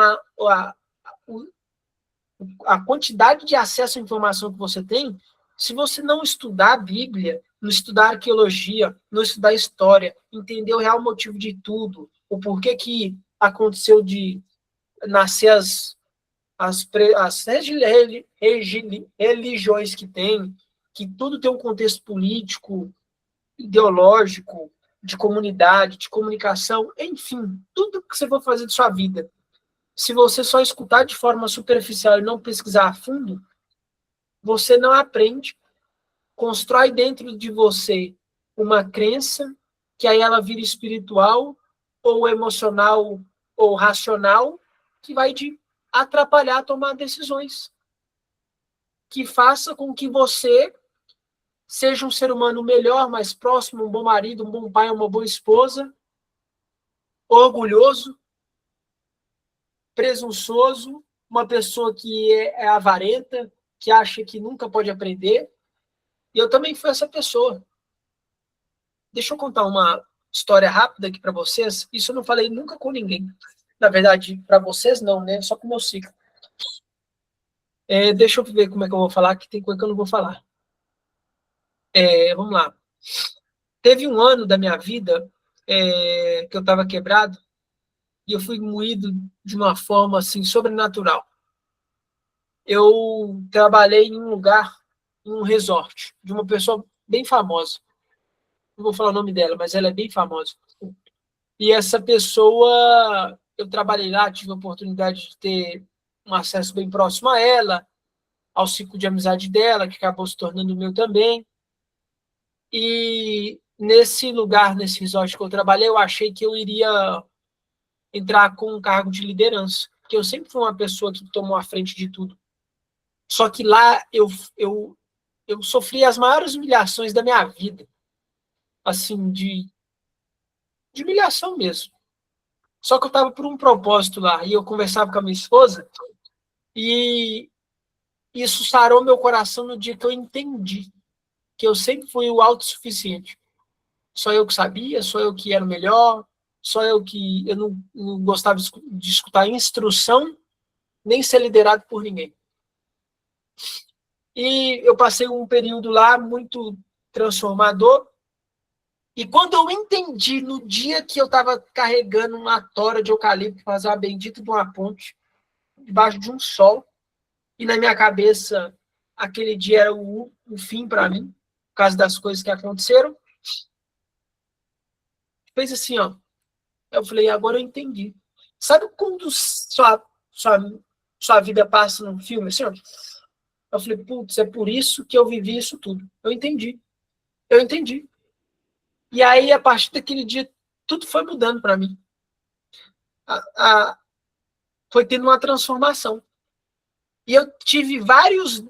S1: a quantidade de acesso à informação que você tem, se você não estudar a Bíblia, não estudar arqueologia, não estudar história, entender o real motivo de tudo, o porquê que aconteceu de nascer as religiões que tem, que tudo tem um contexto político, ideológico, de comunidade, de comunicação, enfim, tudo que você for fazer de sua vida, se você só escutar de forma superficial e não pesquisar a fundo, você não aprende, constrói dentro de você uma crença, que aí ela vira espiritual, ou emocional, ou racional, que vai te atrapalhar a tomar decisões. Que faça com que você seja um ser humano melhor, mais próximo, um bom marido, um bom pai, uma boa esposa, orgulhoso, presunçoso, uma pessoa que é avarenta, que acha que nunca pode aprender. E eu também fui essa pessoa. Deixa eu contar uma história rápida aqui para vocês. Isso eu não falei nunca com ninguém. Na verdade, para vocês não, né? Só com o meu ciclo. Deixa eu ver como é que eu vou falar, que tem coisa que eu não vou falar. Vamos lá. Teve um ano da minha vida que eu estava quebrado e eu fui moído de uma forma assim sobrenatural. Eu trabalhei em um lugar, em um resort, de uma pessoa bem famosa. Não vou falar o nome dela, mas ela é bem famosa. E essa pessoa, eu trabalhei lá, tive a oportunidade de ter um acesso bem próximo a ela, ao ciclo de amizade dela, que acabou se tornando o meu também. E nesse lugar, nesse resort que eu trabalhei, eu achei que eu iria entrar com um cargo de liderança, porque eu sempre fui uma pessoa que tomou a frente de tudo. Só que lá eu sofri as maiores humilhações da minha vida, assim, de humilhação mesmo. Só que eu estava por um propósito lá, e eu conversava com a minha esposa, e isso sarou meu coração no dia que eu entendi que eu sempre fui o autossuficiente. Só eu que sabia, só eu que era o melhor, só eu que eu não gostava de escutar instrução, nem ser liderado por ninguém. E eu passei um período lá muito transformador, e quando eu entendi, no dia que eu estava carregando uma tora de eucalipto para fazer uma bendita de uma ponte, debaixo de um sol, e na minha cabeça, aquele dia era o fim para mim, por causa das coisas que aconteceram, fez assim, ó. Eu falei, agora eu entendi. Sabe quando sua vida passa num filme, assim, ó? Eu falei, putz, é por isso que eu vivi isso tudo. Eu entendi. Eu entendi. E aí, a partir daquele dia, tudo foi mudando para mim. Foi tendo uma transformação. E eu tive vários,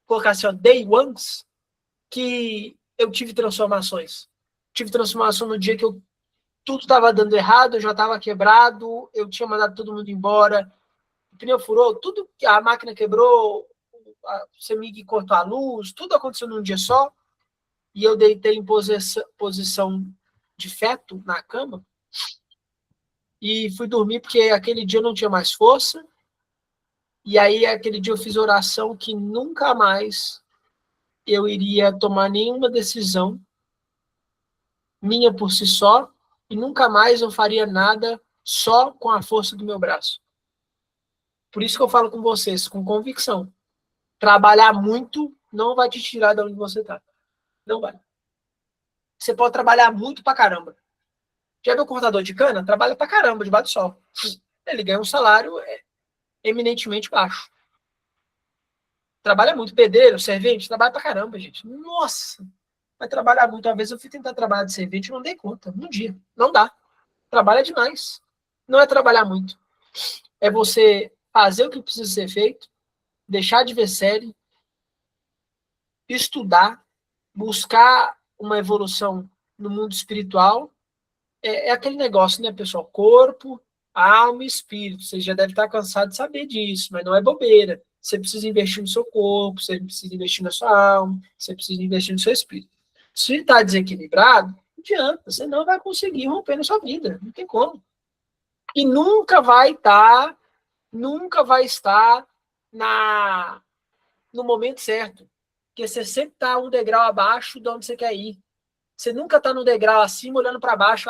S1: colocar assim, ó, day ones, que eu tive transformações. Tive transformação no dia que tudo estava dando errado, eu já estava quebrado, eu tinha mandado todo mundo embora, o pneu furou, tudo, a máquina quebrou, a CEMIG cortou a luz, tudo aconteceu num dia só, e eu deitei em posição de feto na cama, e fui dormir porque aquele dia eu não tinha mais força, e aí aquele dia eu fiz oração que nunca mais eu iria tomar nenhuma decisão minha por si só, e nunca mais eu faria nada só com a força do meu braço. Por isso que eu falo com vocês, com convicção. Trabalhar muito não vai te tirar de onde você está. Não vai. Você pode trabalhar muito pra caramba. Já viu o cortador de cana? Trabalha pra caramba, debaixo do sol. Ele ganha um salário eminentemente baixo. Trabalha muito. Pedreiro, servente, trabalha pra caramba, gente. Nossa! Vai trabalhar muito. Uma vez eu fui tentar trabalhar de servente e não dei conta. Um dia. Não dá. Trabalha demais. Não é trabalhar muito. É você fazer o que precisa ser feito, deixar de ver série, estudar, buscar uma evolução no mundo espiritual. É aquele negócio, né, pessoal? Corpo, alma e espírito. Você já deve estar cansado de saber disso, mas não é bobeira. Você precisa investir no seu corpo, você precisa investir na sua alma, você precisa investir no seu espírito. Se está desequilibrado, não adianta, você não vai conseguir romper na sua vida. Não tem como. E nunca vai estar no momento certo. Porque você sempre está um degrau abaixo de onde você quer ir. Você nunca está no degrau acima, olhando para baixo,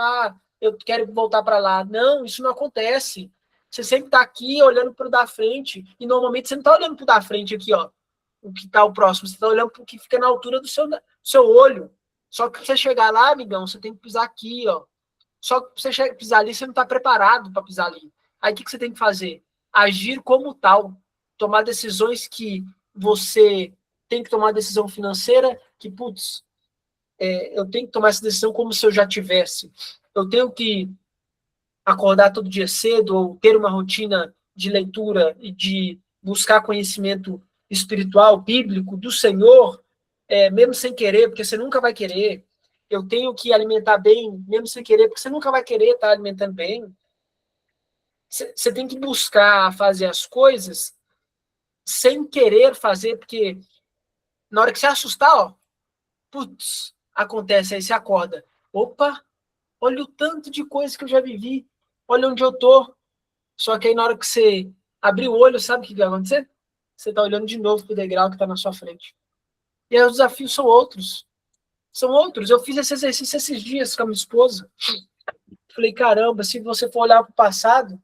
S1: eu quero voltar para lá. Não, isso não acontece. Você sempre está aqui, olhando para o da frente, e normalmente você não está olhando para o da frente aqui, ó, o que está o próximo, você está olhando para o que fica na altura do seu olho. Só que pra você chegar lá, amigão, você tem que pisar aqui, ó. Só que pra você pisar ali, você não tá preparado para pisar ali. Aí o que você tem que fazer? Agir como tal. Tomar decisões que você tem que tomar decisão financeira, que, putz, eu tenho que tomar essa decisão como se eu já tivesse. Eu tenho que acordar todo dia cedo ou ter uma rotina de leitura e de buscar conhecimento espiritual, bíblico, do Senhor, mesmo sem querer, porque você nunca vai querer. Eu tenho que alimentar bem, mesmo sem querer, porque você nunca vai querer estar alimentando bem. Você tem que buscar fazer as coisas sem querer fazer, porque na hora que você assustar, ó, putz, acontece, aí você acorda. Opa, olha o tanto de coisa que eu já vivi, olha onde eu tô. Só que aí na hora que você abrir o olho, sabe o que vai acontecer? Você tá olhando de novo pro degrau que tá na sua frente. E aí os desafios são outros. São outros. Eu fiz esse exercício esses dias com a minha esposa. Falei, caramba, se você for olhar pro passado,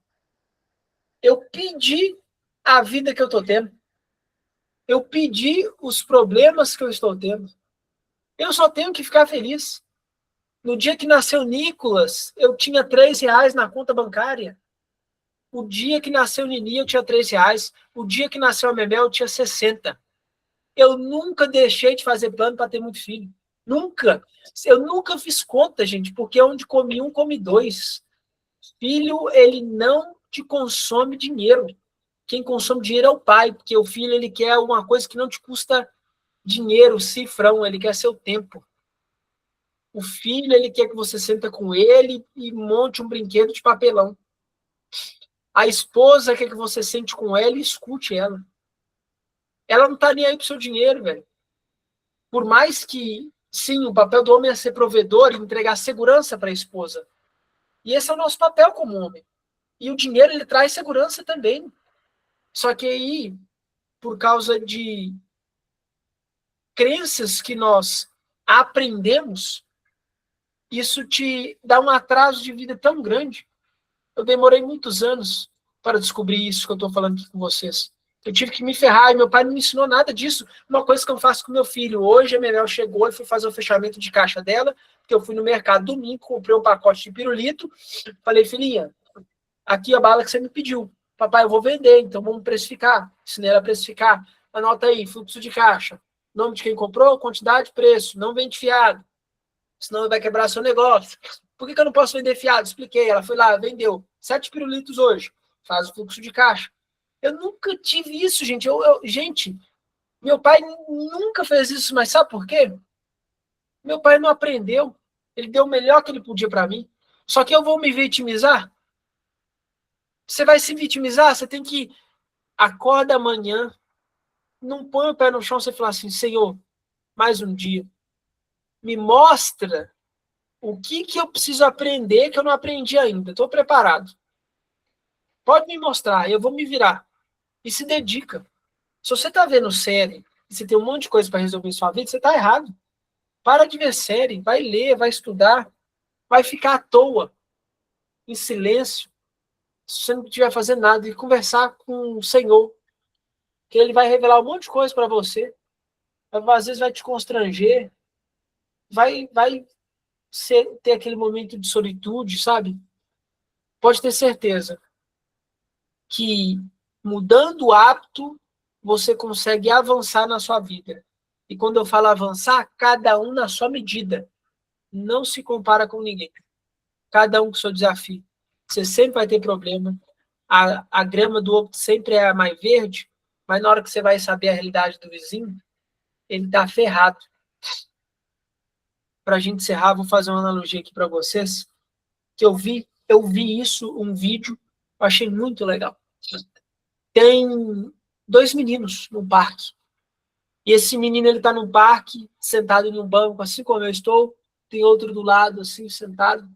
S1: eu pedi a vida que eu tô tendo. Eu pedi os problemas que eu estou tendo. Eu só tenho que ficar feliz. No dia que nasceu Nicolas, eu tinha R$3 na conta bancária. O dia que nasceu Nini, eu tinha R$3. O dia que nasceu a Memel, eu tinha 60. Eu nunca deixei de fazer plano para ter muito filho. Nunca. Eu nunca fiz conta, gente, porque onde come um, come dois. Filho, ele não te consome dinheiro. Quem consome dinheiro é o pai, porque o filho, ele quer uma coisa que não te custa dinheiro, cifrão, ele quer seu tempo. O filho, ele quer que você senta com ele e monte um brinquedo de papelão. A esposa quer que você sente com ela e escute ela. Ela não tá nem aí pro seu dinheiro, velho. Por mais que, sim, o papel do homem é ser provedor e entregar segurança para a esposa. E esse é o nosso papel como homem. E o dinheiro, ele traz segurança também. Só que aí, por causa de crenças que nós aprendemos, isso te dá um atraso de vida tão grande. Eu demorei muitos anos para descobrir isso que eu estou falando aqui com vocês. Eu tive que me ferrar e meu pai não me ensinou nada disso. Uma coisa que eu faço com meu filho. Hoje a Menel chegou e fui fazer o fechamento de caixa dela, porque eu fui no mercado domingo, comprei um pacote de pirulito. Falei, filhinha, aqui a bala que você me pediu. Papai, eu vou vender, então vamos precificar. Ensinei ela a precificar. Anota aí, fluxo de caixa. Nome de quem comprou, quantidade, preço. Não vende fiado. Senão vai quebrar seu negócio. Por que eu não posso vender fiado? Expliquei. Ela foi lá, vendeu 7 pirulitos hoje. Faz o fluxo de caixa. Eu nunca tive isso, gente. Gente, meu pai nunca fez isso, mas sabe por quê? Meu pai não aprendeu. Ele deu o melhor que ele podia para mim. Só que eu vou me vitimizar? Você vai se vitimizar? Você tem que acorda amanhã, não põe o pé no chão, você fala assim, Senhor, mais um dia. Me mostra o que eu preciso aprender que eu não aprendi ainda. Estou preparado. Pode me mostrar, eu vou me virar. E se dedica. Se você está vendo série e você tem um monte de coisa para resolver em sua vida, você está errado. Para de ver série, vai ler, vai estudar, vai ficar à toa, em silêncio, se você não estiver fazendo nada, e conversar com o Senhor, que Ele vai revelar um monte de coisa para você, às vezes vai te constranger, vai ter aquele momento de solitude, sabe? Pode ter certeza que mudando o hábito, você consegue avançar na sua vida. E quando eu falo avançar, cada um na sua medida. Não se compara com ninguém. Cada um com seu desafio. Você sempre vai ter problema. A grama do outro sempre é a mais verde, mas na hora que você vai saber a realidade do vizinho, ele está ferrado. Para a gente encerrar, vou fazer uma analogia aqui para vocês, que eu vi isso, um vídeo, eu achei muito legal. Tem 2 meninos no parque. E esse menino, ele está no parque, sentado em um banco, assim como eu estou, tem outro do lado, assim, sentado.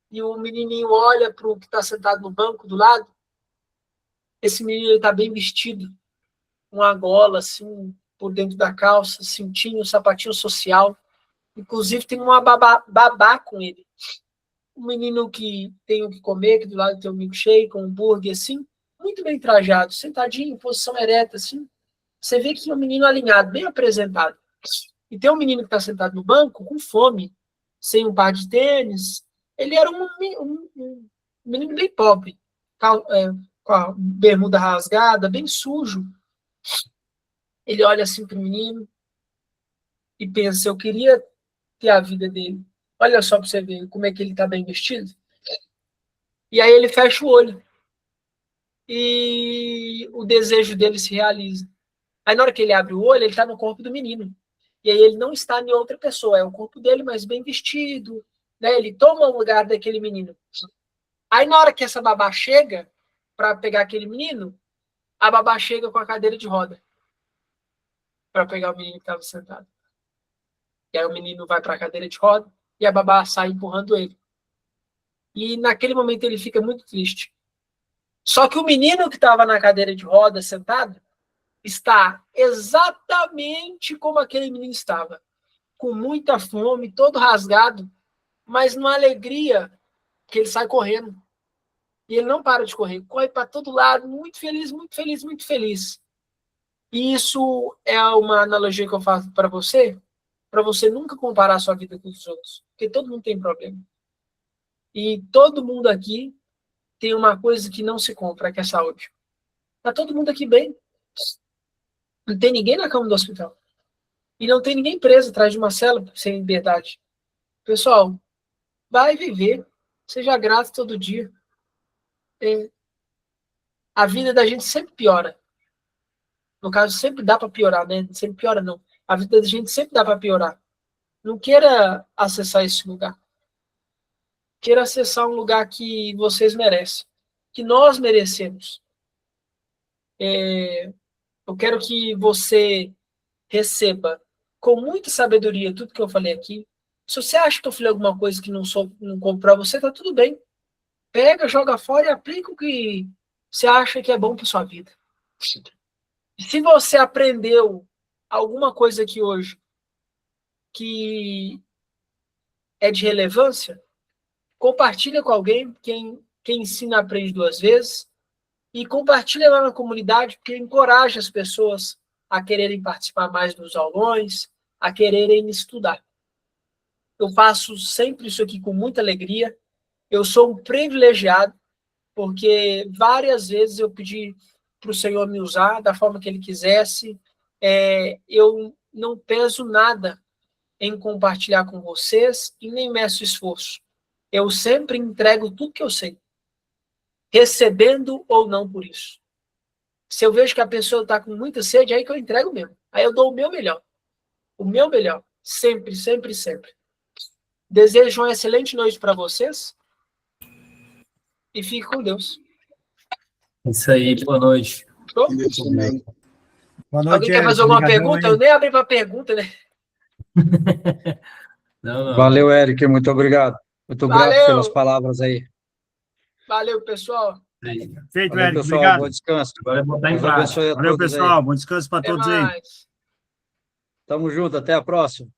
S1: E o menininho olha para o que está sentado no banco do lado. Esse menino está bem vestido, uma gola, assim, por dentro da calça, cintinho, sapatinho social. Inclusive, tem uma babá com ele. Um menino que tem o que comer, que do lado tem um milkshake, um hambúrguer, assim, muito bem trajado, sentadinho, em posição ereta, assim. Você vê que é um menino alinhado, bem apresentado. E tem um menino que está sentado no banco com fome, sem um par de tênis. Ele era um menino bem pobre, com a bermuda rasgada, bem sujo. Ele olha assim para o menino e pensa, eu queria ter a vida dele. Olha só para você ver como é que ele está bem vestido. E aí ele fecha o olho. E o desejo dele se realiza. Aí na hora que ele abre o olho, ele está no corpo do menino. E aí ele não está em outra pessoa, é o corpo dele, mas bem vestido, né? Ele toma o lugar daquele menino. Aí na hora que essa babá chega para pegar aquele menino, a babá chega com a cadeira de roda para pegar o menino que estava sentado. E aí o menino vai para a cadeira de roda e a babá sai empurrando ele. E naquele momento ele fica muito triste. Só que o menino que estava na cadeira de roda sentado está exatamente como aquele menino estava, com muita fome, todo rasgado, mas numa alegria que ele sai correndo. E ele não para de correr, corre para todo lado, muito feliz, muito feliz, muito feliz. E isso é uma analogia que eu faço para você nunca comparar a sua vida com os outros, porque todo mundo tem problema. E todo mundo aqui tem uma coisa que não se compra, que é saúde. Tá todo mundo aqui bem. Não tem ninguém na cama do hospital. E não tem ninguém preso atrás de uma cela sem liberdade. Pessoal, vai viver. Seja grato todo dia. A vida da gente sempre piora. No caso, sempre dá para piorar, né? Sempre piora, não. A vida da gente sempre dá para piorar. Não queira acessar esse lugar. Queira acessar um lugar que vocês merecem. Que nós merecemos. Eu quero que você receba com muita sabedoria tudo que eu falei aqui. Se você acha que eu falei alguma coisa que não compro para você, tá tudo bem. Pega, joga fora e aplica o que você acha que é bom para sua vida. Se você aprendeu alguma coisa aqui hoje que é de relevância, compartilha com alguém. Quem ensina aprende 2 vezes. E compartilha lá na comunidade, porque encoraja as pessoas a quererem participar mais dos aulões, a quererem estudar. Eu faço sempre isso aqui com muita alegria. Eu sou um privilegiado, porque várias vezes eu pedi para o Senhor me usar da forma que Ele quisesse. Eu não peso nada em compartilhar com vocês e nem meço esforço. Eu sempre entrego tudo que eu sei, recebendo ou não por isso. Se eu vejo que a pessoa está com muita sede, é aí que eu entrego mesmo. Aí eu dou o meu melhor. O meu melhor. Sempre, sempre, sempre. Desejo uma excelente noite para vocês. E fique com Deus.
S2: Isso aí, boa noite.
S1: Show?
S4: Boa noite,
S1: Alguém quer fazer alguma pergunta? Eu nem abri para pergunta, né?
S2: Não.
S5: Valeu, Eric, muito obrigado. Muito grato
S1: Valeu.
S5: pelas palavras aí.
S1: Valeu, pessoal.
S4: Feito,
S5: Valeu,
S4: Eric.
S5: pessoal.
S4: Obrigado.
S5: Bom descanso.
S2: Agora é botar em
S5: Deus
S2: prática.
S5: abençoe a
S4: Valeu,
S5: todos aí.
S4: pessoal. Bom descanso para
S1: Até
S4: todos aí.
S1: mais.
S5: Tamo junto, até a próxima.